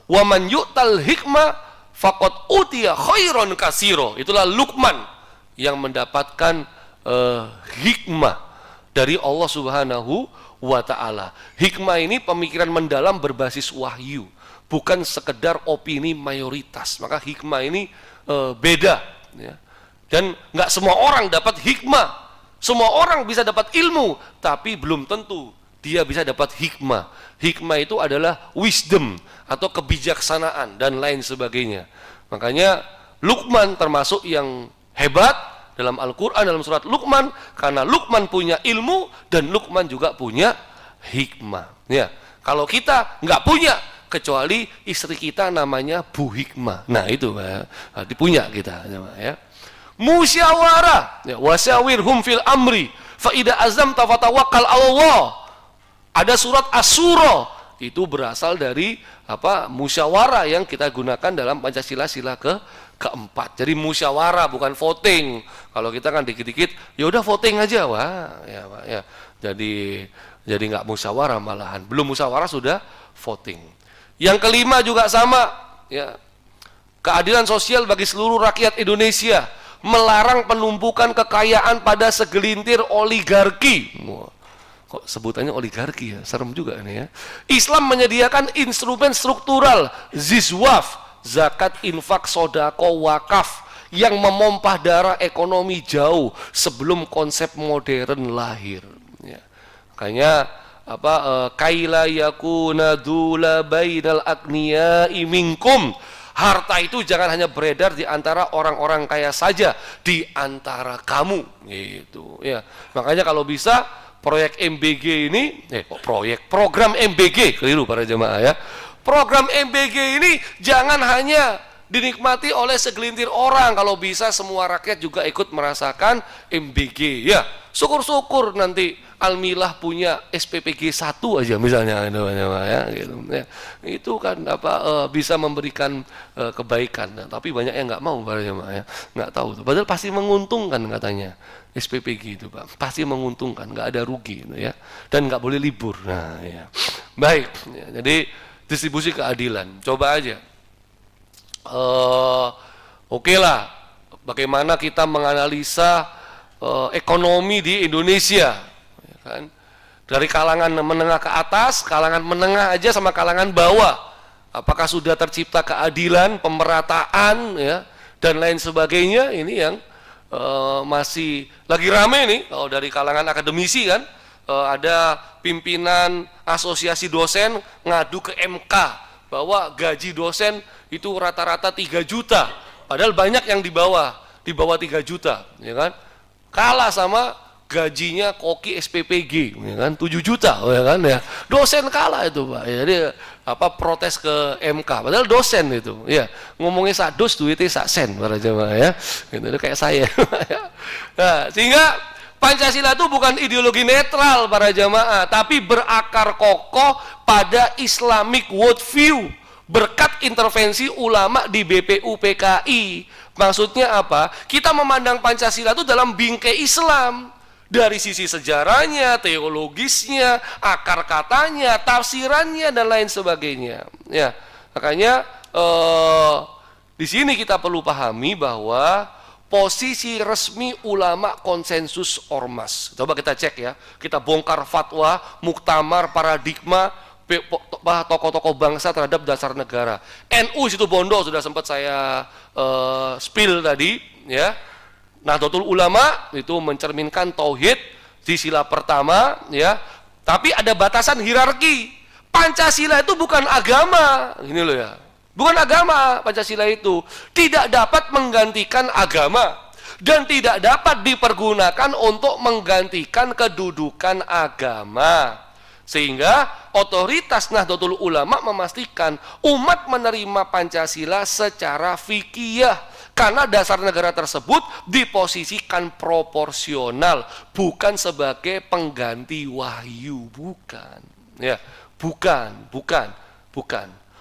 wa man yu'tal hikmah faqad utiya khairan katsira. Itulah Luqman yang mendapatkan hikmah dari Allah Subhanahu wa taala. Hikmah ini pemikiran mendalam berbasis wahyu, bukan sekedar opini mayoritas. Maka hikmah ini beda ya. Dan nggak semua orang dapat hikmah. Semua orang bisa dapat ilmu, tapi belum tentu dia bisa dapat hikmah. Hikmah itu adalah wisdom atau kebijaksanaan dan lain sebagainya. Makanya Luqman termasuk yang hebat dalam Al-Quran, dalam surat Luqman, karena Luqman punya ilmu dan Luqman juga punya hikmah. Ya, kalau kita nggak punya, kecuali istri kita namanya Bu Hikmah. Nah itu ya, dipunya kita ya. Musyawarah ya, wasyawirhum fil amri fa idza azamta fatawakkal Allah. Ada surat Asy-Syura, itu berasal dari musyawarah yang kita gunakan dalam Pancasila sila keempat. Jadi musyawarah bukan voting. Kalau kita kan dikit-dikit ya udah voting aja, wah ya Pak ya. Jadi nggak musyawarah malahan. Belum musyawarah sudah voting. Yang kelima juga sama ya. Keadilan sosial bagi seluruh rakyat Indonesia, melarang penumpukan kekayaan pada segelintir oligarki. Wah, kok sebutannya oligarki ya, serem juga nih ya. Islam menyediakan instrumen struktural zizwaf, zakat, infak, sodako, wakaf yang memompah darah ekonomi jauh sebelum konsep modern lahir. Ya. Makanya kaila yakuna dzula bainal agniya'i minkum. Harta itu jangan hanya beredar di antara orang-orang kaya saja, di antara kamu gitu ya. Makanya kalau bisa proyek MBG ini, program MBG, keliru para jemaah ya. Program MBG ini jangan hanya dinikmati oleh segelintir orang, kalau bisa semua rakyat juga ikut merasakan MBG ya. Syukur-syukur nanti Almilah punya SPPG 1 aja misalnya ya, gitu ya. Itu kan bisa memberikan kebaikan. Nah, tapi banyak yang nggak mau para jemaah ya, nggak tahu tuh. Padahal pasti menguntungkan katanya SPPG itu Pak, pasti menguntungkan, nggak ada rugi gitu, ya. Dan nggak boleh libur. Nah ya, baik ya, jadi distribusi keadilan, coba aja. Oke lah, bagaimana kita menganalisa ekonomi di Indonesia, ya kan? Dari kalangan menengah ke atas, kalangan menengah aja sama kalangan bawah, apakah sudah tercipta keadilan, pemerataan, ya, dan lain sebagainya. Ini yang masih lagi rame nih. Kalau dari kalangan akademisi kan, ada pimpinan asosiasi dosen ngadu ke MK bahwa gaji dosen itu rata-rata 3 juta, padahal banyak yang di bawah 3 juta, ya kan? Kalah sama gajinya koki SPPG, ya kan, 7 juta, ya kan, ya. Dosen kalah itu Pak. Ya, jadi protes ke MK, padahal dosen itu, ya. Ngomongnya sak dos duitnya sak sen para jemaah ya. Gitu kayak saya. Nah, sehingga Pancasila itu bukan ideologi netral para jamaah, tapi berakar kokoh pada Islamic worldview berkat intervensi ulama di BPU PKI. Maksudnya apa? Kita memandang Pancasila itu dalam bingkai Islam, dari sisi sejarahnya, teologisnya, akar katanya, tafsirannya, dan lain sebagainya. Ya, makanya di sini kita perlu pahami bahwa posisi resmi ulama konsensus ormas. Coba kita cek ya, kita bongkar fatwa, muktamar, paradigma tokoh-tokoh bangsa terhadap dasar negara. NU situ Bondo sudah sempat saya spill tadi, ya. Nahdlatul Ulama itu mencerminkan tauhid di sila pertama, ya. Tapi ada batasan hierarki. Pancasila itu bukan agama, ini loh ya. Bukan agama, Pancasila itu tidak dapat menggantikan agama dan tidak dapat dipergunakan untuk menggantikan kedudukan agama. Sehingga otoritas Nahdlatul Ulama memastikan umat menerima Pancasila secara fikih, karena dasar negara tersebut diposisikan proporsional, bukan sebagai pengganti wahyu, bukan. Ya, bukan.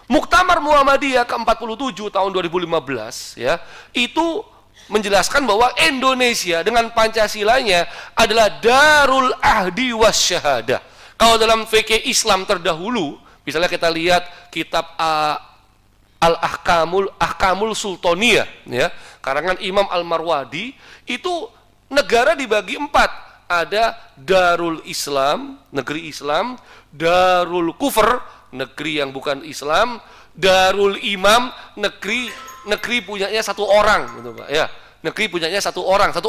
Muktamar Muhammadiyah ke-47 tahun 2015 ya, itu menjelaskan bahwa Indonesia dengan Pancasilanya adalah Darul Ahdi Wasyahadah. Kalau dalam fikih Islam terdahulu, misalnya kita lihat kitab Al-Ahkamul Sultaniyah, ya, karangan Imam Al-Marwadi, itu negara dibagi 4. Ada Darul Islam, negeri Islam, Darul Kufr, negeri yang bukan Islam, Darul Imam, negeri punyanya satu orang, gitu Pak. Ya, negeri punyanya satu orang, satu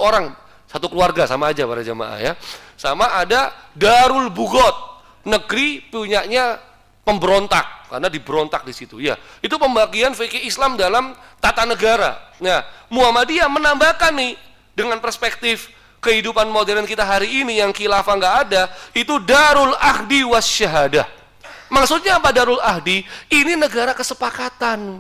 keluarga, sama aja para jamaah ya. Sama ada Darul Bugot, negeri punyanya pemberontak, karena diberontak di situ. Ya, itu pembagian fikih Islam dalam tata negara. Nah, Muhammadiyah menambahkan nih dengan perspektif kehidupan modern kita hari ini yang khilafah nggak ada, itu Darul Ahdi Wasyahadah. Maksudnya apa Darul Ahdi? Ini negara kesepakatan,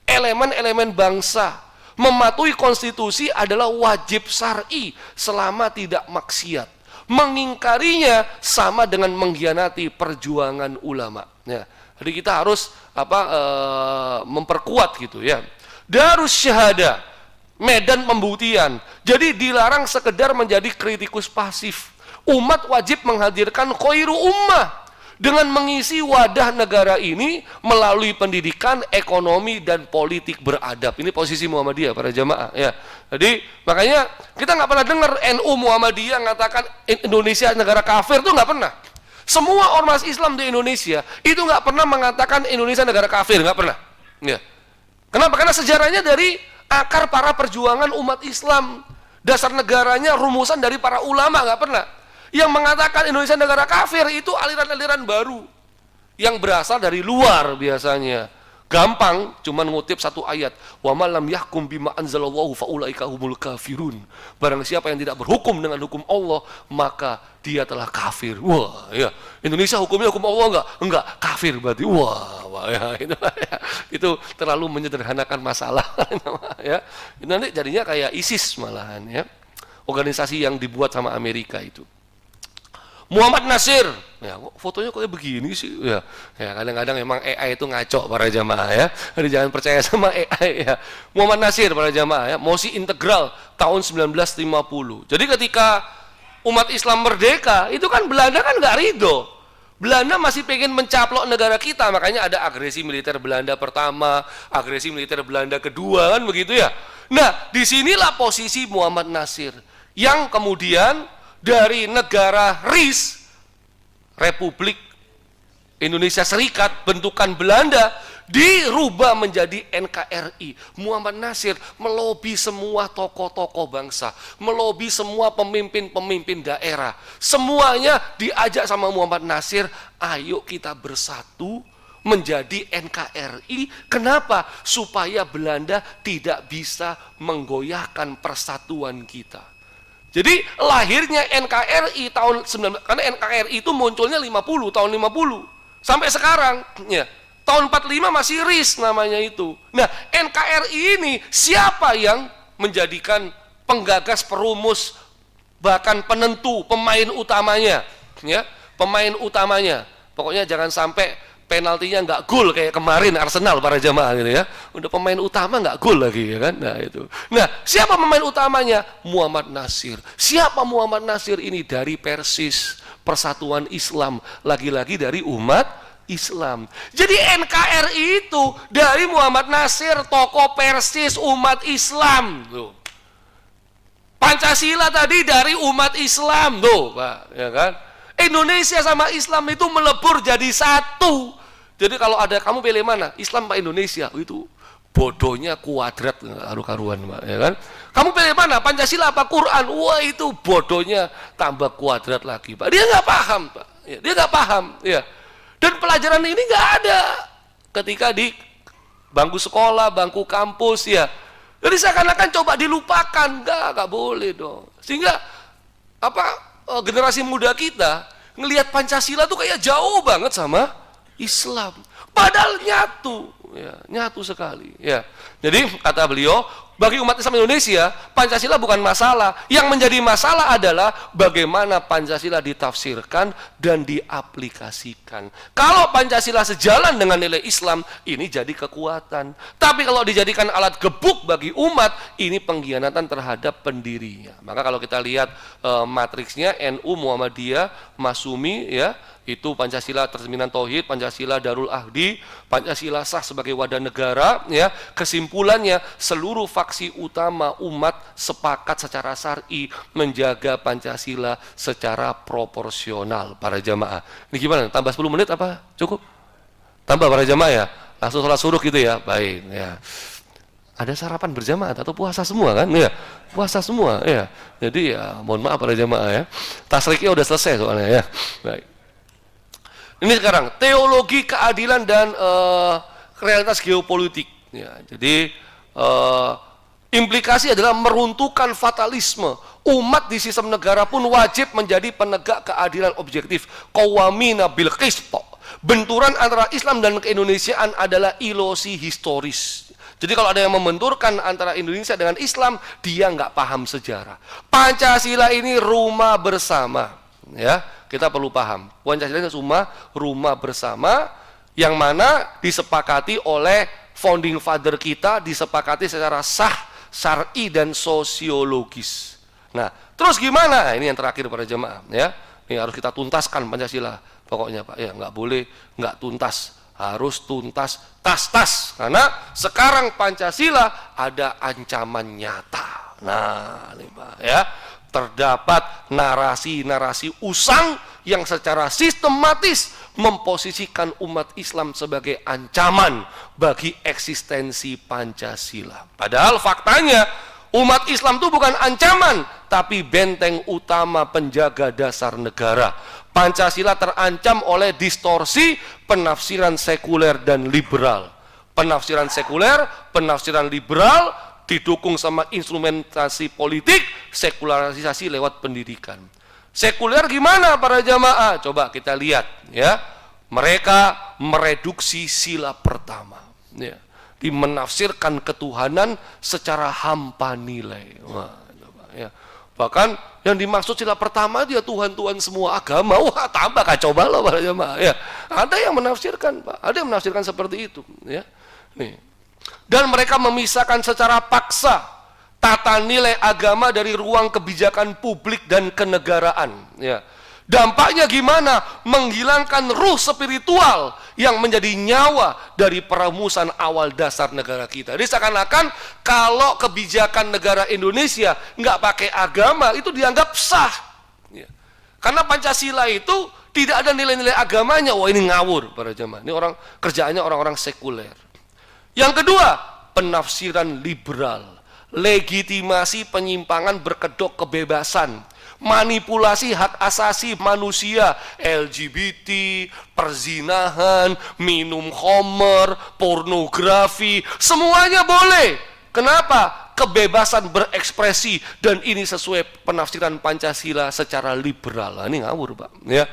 elemen-elemen bangsa. Mematuhi konstitusi adalah wajib syar'i selama tidak maksiat. Mengingkarinya sama dengan mengkhianati perjuangan ulama. Ya, jadi kita harus memperkuat gitu ya. Darus Syahadah, medan pembuktian. Jadi dilarang sekedar menjadi kritikus pasif. Umat wajib menghadirkan khairu ummah dengan mengisi wadah negara ini melalui pendidikan, ekonomi, dan politik beradab. Ini posisi Muhammadiyah para jamaah ya. Jadi makanya kita nggak pernah dengar NU Muhammadiyah mengatakan Indonesia negara kafir, itu nggak pernah. Semua ormas Islam di Indonesia itu nggak pernah mengatakan Indonesia negara kafir, nggak pernah. Ya. Kenapa? Karena sejarahnya dari akar para perjuangan umat Islam, dasar negaranya rumusan dari para ulama, nggak pernah. Yang mengatakan Indonesia negara kafir itu aliran-aliran baru yang berasal dari luar biasanya. gampang cuman ngutip satu ayat, wa ma lam yahkum bima anzalallahu faulaika humul kafirun. Barang siapa yang tidak berhukum dengan hukum Allah, maka dia telah kafir. Wah, ya. Indonesia hukumnya hukum Allah enggak kafir berarti. Wah ya, itu terlalu menyederhanakan masalah ya. Itu nanti jadinya kayak ISIS malahan ya. Organisasi yang dibuat sama Amerika itu. Muhammad Nasir, ya fotonya kok begini sih, ya kadang-kadang emang AI itu ngaco para jamaah ya, jadi jangan percaya sama AI ya. Muhammad Nasir para jamaah ya, Mosi Integral tahun 1950. Jadi ketika umat Islam merdeka, itu kan Belanda kan nggak ridho. Belanda masih pengen mencaplok negara kita, makanya ada agresi militer Belanda pertama, agresi militer Belanda kedua kan begitu ya. Nah, disinilah posisi Muhammad Nasir yang kemudian dari negara RIS, Republik Indonesia Serikat, bentukan Belanda, dirubah menjadi NKRI. Muhammad Nasir melobi semua tokoh-tokoh bangsa, melobi semua pemimpin-pemimpin daerah. Semuanya diajak sama Muhammad Nasir, ayo kita bersatu menjadi NKRI. Kenapa? Supaya Belanda tidak bisa menggoyahkan persatuan kita. Jadi lahirnya NKRI tahun 19, karena NKRI itu munculnya tahun 50 sampai sekarang ya. Tahun 45 masih RIS namanya itu. Nah, NKRI ini siapa yang menjadikan penggagas, perumus, bahkan penentu, pemain utamanya ya, pemain utamanya. Pokoknya jangan sampai penaltinya nggak gol kayak kemarin Arsenal para jamaah gitu ya. Udah pemain utama nggak gol lagi ya kan. Nah itu. Nah, siapa pemain utamanya? Muhammad Nasir. Siapa Muhammad Nasir ini? Dari Persis, Persatuan Islam, lagi-lagi dari umat Islam. Jadi NKRI itu dari Muhammad Nasir, tokoh Persis umat Islam tuh. Pancasila tadi dari umat Islam tuh, Pak, ya kan? Indonesia sama Islam itu melebur jadi satu. Jadi kalau ada kamu pilih mana? Islam apa Indonesia? Itu bodohnya kuadrat karu-karuan, Pak, ya kan? Kamu pilih mana? Pancasila apa Quran? Wah, itu bodohnya tambah kuadrat lagi, Pak. Dia nggak paham, Pak. Ya, dia nggak paham, ya. Dan pelajaran ini nggak ada ketika di bangku sekolah, bangku kampus, ya. Jadi seakan-akan coba dilupakan, nggak boleh dong. Sehingga generasi muda kita ngelihat Pancasila tuh kayak jauh banget sama Islam. Padahal nyatu, ya, nyatu sekali. Ya. Jadi kata beliau, bagi umat Islam Indonesia, Pancasila bukan masalah. Yang menjadi masalah adalah bagaimana Pancasila ditafsirkan dan diaplikasikan. Kalau Pancasila sejalan dengan nilai Islam, ini jadi kekuatan. Tapi kalau dijadikan alat gebuk bagi umat, ini pengkhianatan terhadap pendirinya. Maka kalau kita lihat matriksnya, NU, Muhammadiyah, Masumi, ya, itu Pancasila cerminan tauhid, Pancasila darul ahdi, Pancasila sah sebagai wadah negara, ya. Kesimpulannya, seluruh faksi utama umat sepakat secara syar'i menjaga Pancasila secara proporsional para jamaah. Ini gimana? Tambah 10 menit apa? Cukup? Tambah para jamaah ya? Langsung sholat suruh gitu ya? Baik, ya. Ada sarapan berjamaah atau puasa semua kan? Ya, puasa semua, ya. Jadi ya mohon maaf para jamaah ya. Tasriknya udah selesai soalnya ya. Baik. Ini sekarang teologi keadilan dan realitas geopolitik. Ya, jadi implikasi adalah meruntuhkan fatalisme. Umat di sistem negara pun wajib menjadi penegak keadilan objektif. Qawamina bil qist. Benturan antara Islam dan keindonesiaan adalah ilusi historis. Jadi kalau ada yang membenturkan antara Indonesia dengan Islam, dia nggak paham sejarah. Pancasila ini rumah bersama, ya. Kita perlu paham, Pancasila itu rumah bersama yang mana disepakati oleh founding father kita, disepakati secara sah, syar'i dan sosiologis. Nah, terus gimana? Nah, ini yang terakhir para jemaah, ya. Ini harus kita tuntaskan Pancasila. Pokoknya Pak, ya nggak boleh nggak tuntas, harus tuntas tas. Karena sekarang Pancasila ada ancaman nyata. Nah, ini Pak, ya. Terdapat narasi-narasi usang yang secara sistematis memposisikan umat Islam sebagai ancaman bagi eksistensi Pancasila. Padahal faktanya umat Islam itu bukan ancaman, tapi benteng utama penjaga dasar negara. Pancasila terancam oleh distorsi penafsiran sekuler dan liberal. Penafsiran sekuler, penafsiran liberal, didukung sama instrumentasi politik, sekularisasi lewat pendidikan. Sekuler gimana para jamaah? Coba kita lihat ya. Mereka mereduksi sila pertama. Ya. Dimenafsirkan ketuhanan secara hampa nilai. Wah, coba, ya. Bahkan yang dimaksud sila pertama dia Tuhan-Tuhan semua agama. Wah, tambah kacau balau para jamaah. Ya. Ada yang menafsirkan, Pak. Ada yang menafsirkan seperti itu. Ya. Nih. Dan mereka memisahkan secara paksa tata nilai agama dari ruang kebijakan publik dan kenegaraan. Ya. Dampaknya gimana? Menghilangkan ruh spiritual yang menjadi nyawa dari perumusan awal dasar negara kita. Jadi seakan-akan kalau kebijakan negara Indonesia nggak pakai agama itu dianggap sah. Ya. Karena Pancasila itu tidak ada nilai-nilai agamanya. Wah, ini ngawur para jemaah. Ini kerjaannya orang-orang sekuler. Yang kedua, penafsiran liberal, legitimasi penyimpangan berkedok kebebasan, manipulasi hak asasi manusia, LGBT, perzinahan, minum khamr, pornografi, semuanya boleh. Kenapa? Kebebasan berekspresi, dan ini sesuai penafsiran Pancasila secara liberal. Ini ngawur, Pak. Ya.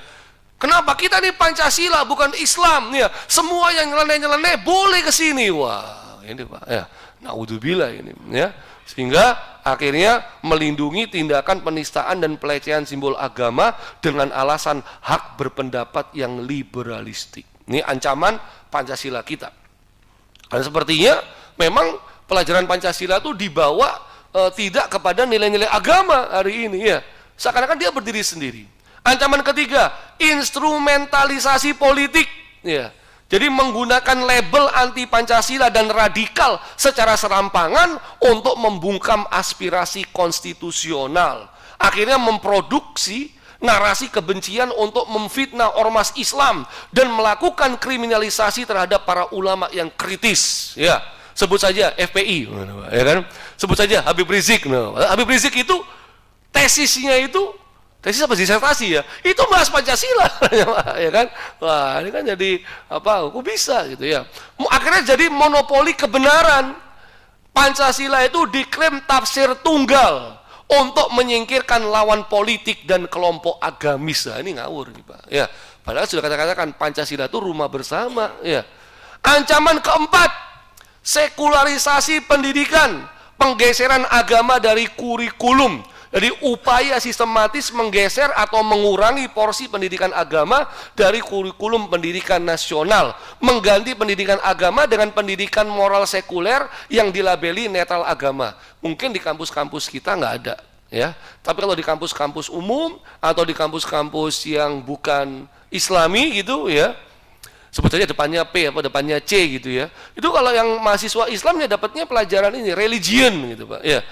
Kenapa? Kita ini Pancasila bukan Islam. Ya. Semua yang nyeleneh-nyeleneh boleh ke sini. Wah, ini Pak. Ya. Naudzubillah ini. Ya. Sehingga akhirnya melindungi tindakan penistaan dan pelecehan simbol agama dengan alasan hak berpendapat yang liberalistik. Ini ancaman Pancasila kita. Dan sepertinya memang pelajaran Pancasila itu dibawa tidak kepada nilai-nilai agama hari ini. Ya. Seakan-akan dia berdiri sendiri. Ancaman ketiga, instrumentalisasi politik. Ya. Jadi menggunakan label anti Pancasila dan radikal secara serampangan untuk membungkam aspirasi konstitusional. Akhirnya memproduksi narasi kebencian untuk memfitnah ormas Islam dan melakukan kriminalisasi terhadap para ulama yang kritis. Ya, sebut saja FPI, ya kan? Sebut saja Habib Rizik. Habib Rizik itu tesisnya itu tesis apa disertasi ya, itu bahas Pancasila. Ya kan, wah ini kan jadi apa, kok bisa gitu ya. Akhirnya jadi monopoli kebenaran. Pancasila itu diklaim tafsir tunggal untuk menyingkirkan lawan politik dan kelompok agamis. Nah, ini ngawur nih Pak ya, padahal sudah katakan Pancasila itu rumah bersama ya. Ancaman keempat, sekularisasi pendidikan, penggeseran agama dari kurikulum. Jadi upaya sistematis menggeser atau mengurangi porsi pendidikan agama dari kurikulum pendidikan nasional, mengganti pendidikan agama dengan pendidikan moral sekuler yang dilabeli netral agama. Mungkin di kampus-kampus kita nggak ada, ya. Tapi kalau di kampus-kampus umum atau di kampus-kampus yang bukan Islami gitu, ya, sebut saja depannya P apa depannya C gitu ya. Itu kalau yang mahasiswa Islamnya dapatnya pelajaran ini religion gitu Pak, ya.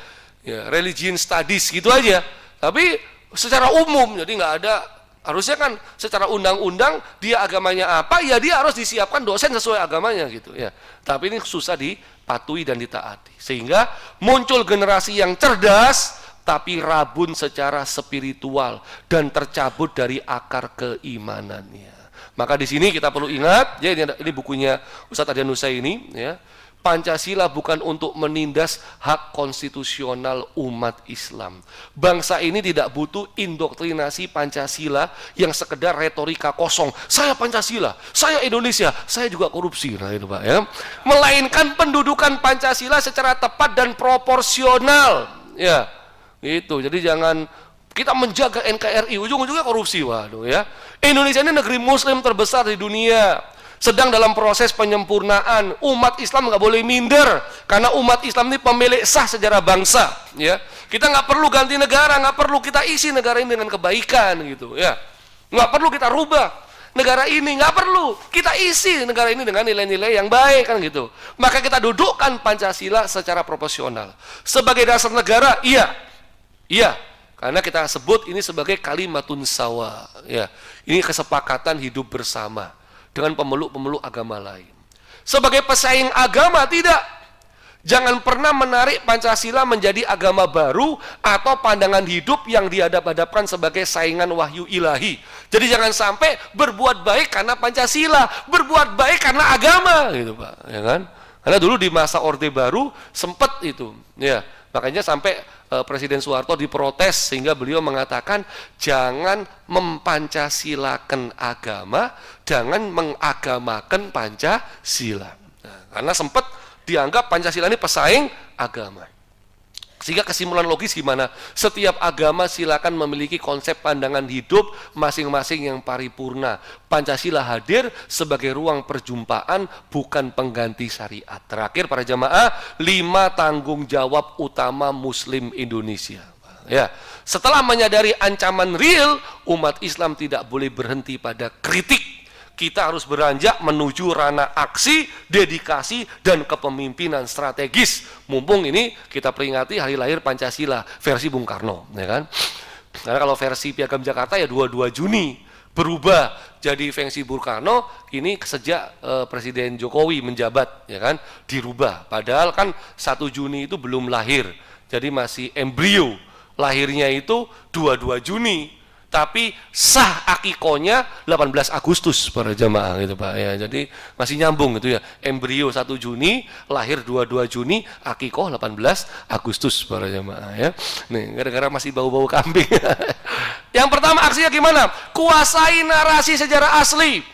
Ya, religion studies gitu aja. Tapi secara umum, jadi nggak ada, harusnya kan secara undang-undang dia agamanya apa, ya dia harus disiapkan dosen sesuai agamanya gitu ya. Tapi ini susah dipatuhi dan ditaati. Sehingga muncul generasi yang cerdas tapi rabun secara spiritual dan tercabut dari akar keimanannya. Maka di sini kita perlu ingat, ya ini bukunya Ustadz Ardian Nusaini ya. Pancasila bukan untuk menindas hak konstitusional umat Islam. Bangsa ini tidak butuh indoktrinasi Pancasila yang sekedar retorika kosong. Saya Pancasila, saya Indonesia, saya juga korupsi. Nah itu Pak ya. Melainkan pendudukan Pancasila secara tepat dan proporsional. Ya, itu. Jadi jangan kita menjaga NKRI, ujung-ujungnya korupsi. Waduh ya. Indonesia ini negeri Muslim terbesar di dunia. Sedang dalam proses penyempurnaan. Umat Islam nggak boleh minder karena umat Islam ini pemilik sah sejarah bangsa ya. Kita nggak perlu ganti negara, nggak perlu kita isi negara ini dengan kebaikan gitu ya. Nggak perlu kita rubah negara ini, nggak perlu kita isi negara ini dengan nilai-nilai yang baik kan gitu. Maka kita dudukkan Pancasila secara proporsional sebagai dasar negara. Iya karena kita sebut ini sebagai kalimatun sawa ya. Ini kesepakatan hidup bersama dengan pemeluk-pemeluk agama lain. Sebagai pesaing agama tidak. Jangan pernah menarik Pancasila menjadi agama baru atau pandangan hidup yang dihadap-hadapkan sebagai saingan wahyu ilahi. Jadi jangan sampai berbuat baik karena Pancasila, berbuat baik karena agama gitu Pak, ya kan? Karena dulu di masa Orde Baru sempat itu, ya. Makanya sampai Presiden Soeharto diprotes sehingga beliau mengatakan jangan mempancasilakan agama, jangan mengagamakan Pancasila. Nah, karena sempat dianggap Pancasila ini pesaing agama. Sehingga kesimpulan logis gimana? Setiap agama silakan memiliki konsep pandangan hidup masing-masing yang paripurna. Pancasila hadir sebagai ruang perjumpaan, bukan pengganti syariat. Terakhir para jamaah, 5 tanggung jawab utama Muslim Indonesia. Ya, setelah menyadari ancaman real, umat Islam tidak boleh berhenti pada kritik. Kita harus beranjak menuju ranah aksi, dedikasi, dan kepemimpinan strategis. Mumpung ini kita peringati hari lahir Pancasila versi Bung Karno, ya kan? Karena kalau versi Piagam Jakarta ya 22 Juni, berubah jadi versi Bung Karno ini sejak Presiden Jokowi menjabat, ya kan? Dirubah. Padahal kan 1 Juni itu belum lahir, jadi masih embrio. Lahirnya itu 22 Juni. Tapi sah akikonya 18 Agustus para jamaah gitu Pak ya. Jadi masih nyambung gitu ya. Embrio 1 Juni, lahir 22 Juni, akikoh 18 Agustus para jamaah ya. Nih, gara-gara masih bau-bau kambing. Yang pertama aksinya gimana? Kuasai narasi sejarah asli.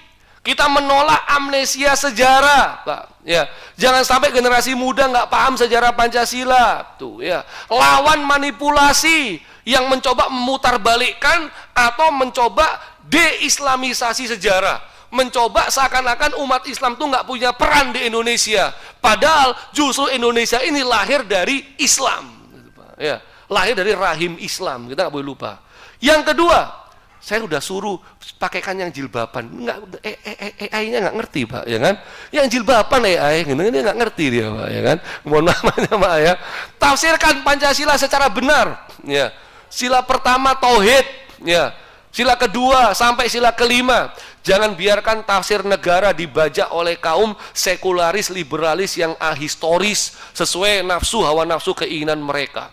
Kita menolak amnesia sejarah, Pak. Ya, jangan sampai generasi muda nggak paham sejarah Pancasila. Tuh ya. Lawan manipulasi yang mencoba memutarbalikkan atau mencoba deislamisasi sejarah, mencoba seakan-akan umat Islam tuh nggak punya peran di Indonesia, padahal justru Indonesia ini lahir dari Islam, ya, lahir dari rahim Islam, kita nggak boleh lupa. Yang kedua, saya udah suruh pakaikan yang jilbaban, AI-nya nggak ngerti Pak, ya kan? Yang jilbaban AI, ini nggak ngerti dia Pak, ya kan? Mohon maaf Pak ya. Tafsirkan Pancasila secara benar, ya. Sila pertama tauhid, ya. Sila kedua sampai sila kelima, jangan biarkan tafsir negara dibajak oleh kaum sekularis liberalis yang ahistoris sesuai nafsu, hawa nafsu, keinginan mereka.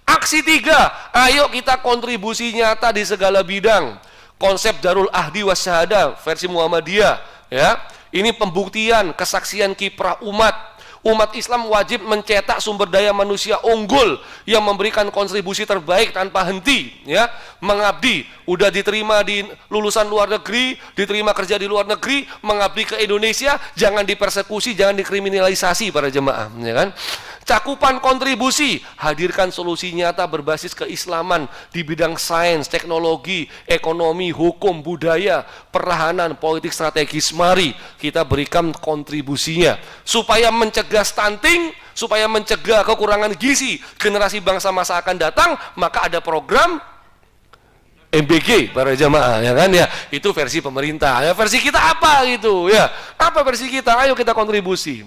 Aksi 3, ayo kita kontribusi nyata di segala bidang. Konsep Darul Ahdi Wasyahadah versi Muhammadiyah, ya. Ini pembuktian kesaksian kiprah umat. Umat Islam wajib mencetak sumber daya manusia unggul yang memberikan kontribusi terbaik tanpa henti, ya. Mengabdi, udah diterima di lulusan luar negeri, diterima kerja di luar negeri, mengabdi ke Indonesia, jangan dipersekusi, jangan dikriminalisasi para jemaah, ya kan? Cakupan kontribusi, hadirkan solusi nyata berbasis keislaman di bidang sains, teknologi, ekonomi, hukum, budaya, pertahanan, politik strategis. Mari kita berikan kontribusinya supaya mencegah stunting, supaya mencegah kekurangan gizi generasi bangsa masa akan datang. Maka ada program MBG para jamaah, ya kan ya, itu versi pemerintah. Ya, versi kita apa gitu ya? Apa versi kita? Ayo kita kontribusi.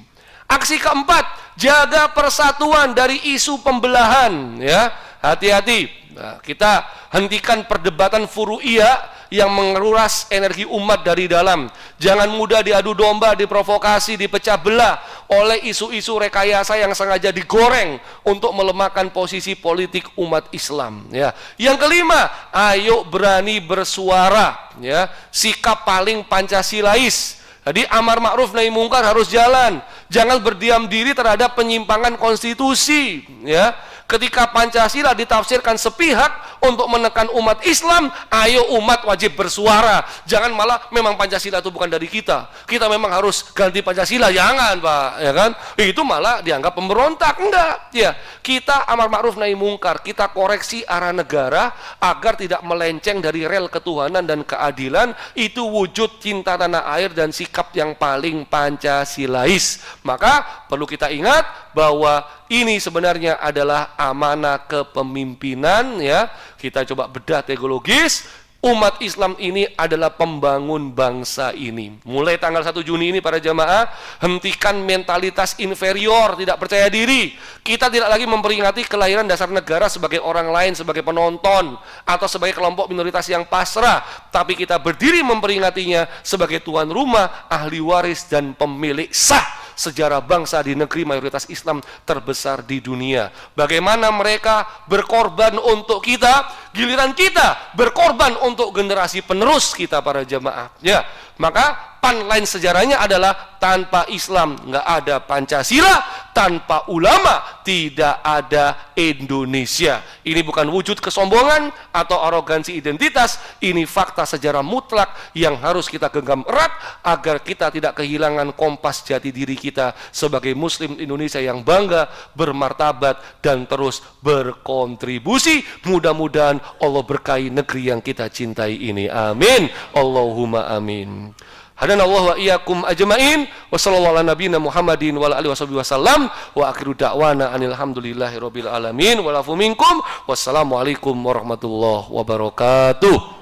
Aksi keempat, jaga persatuan dari isu pembelahan, ya. Hati-hati. Nah, kita hentikan perdebatan furu'iyah yang menguras energi umat dari dalam. Jangan mudah diadu domba, diprovokasi, dipecah belah oleh isu-isu rekayasa yang sengaja digoreng untuk melemahkan posisi politik umat Islam, ya. Yang kelima, ayo berani bersuara, ya. Sikap paling Pancasilais. Jadi amar ma'ruf nahi mungkar harus jalan. Jangan berdiam diri terhadap penyimpangan konstitusi, ya. Ketika Pancasila ditafsirkan sepihak untuk menekan umat Islam, ayo umat wajib bersuara. Jangan malah memang Pancasila itu bukan dari kita. Kita memang harus ganti Pancasila, jangan Pak, ya kan? Itu malah dianggap pemberontak, enggak. Ya, kita amar ma'ruf nahi mungkar, kita koreksi arah negara agar tidak melenceng dari rel ketuhanan dan keadilan. Itu wujud cinta tanah air dan sikap yang paling Pancasilais. Maka perlu kita ingat bahwa ini sebenarnya adalah amanah kepemimpinan, ya. Kita coba bedah teologis. Umat Islam ini adalah pembangun bangsa ini. Mulai tanggal 1 Juni ini para jamaah, hentikan mentalitas inferior, tidak percaya diri. Kita tidak lagi memperingati kelahiran dasar negara sebagai orang lain, sebagai penonton atau sebagai kelompok minoritas yang pasrah, tapi kita berdiri memperingatinya sebagai tuan rumah, ahli waris dan pemilik sah sejarah bangsa di negeri mayoritas Islam terbesar di dunia. Bagaimana mereka berkorban untuk kita, giliran kita berkorban untuk generasi penerus kita para jamaah. Ya, maka punchline sejarahnya adalah tanpa Islam nggak ada Pancasila, tanpa ulama tidak ada Indonesia. Ini bukan wujud kesombongan atau arogansi identitas, ini fakta sejarah mutlak yang harus kita genggam erat agar kita tidak kehilangan kompas jati diri kita sebagai Muslim Indonesia yang bangga, bermartabat, dan terus berkontribusi. Mudah-mudahan Allah berkahi negeri yang kita cintai ini. Amin. Allahumma amin. Hadanallahu wa iyyakum ajmain wa sallallahu ala nabiyina Muhammadin wa ala alihi wasallam wa akhiru da'wana anil hamdulillahi rabbil alamin wa lafu minkum wassalamu alaikum warahmatullahi wabarakatuh.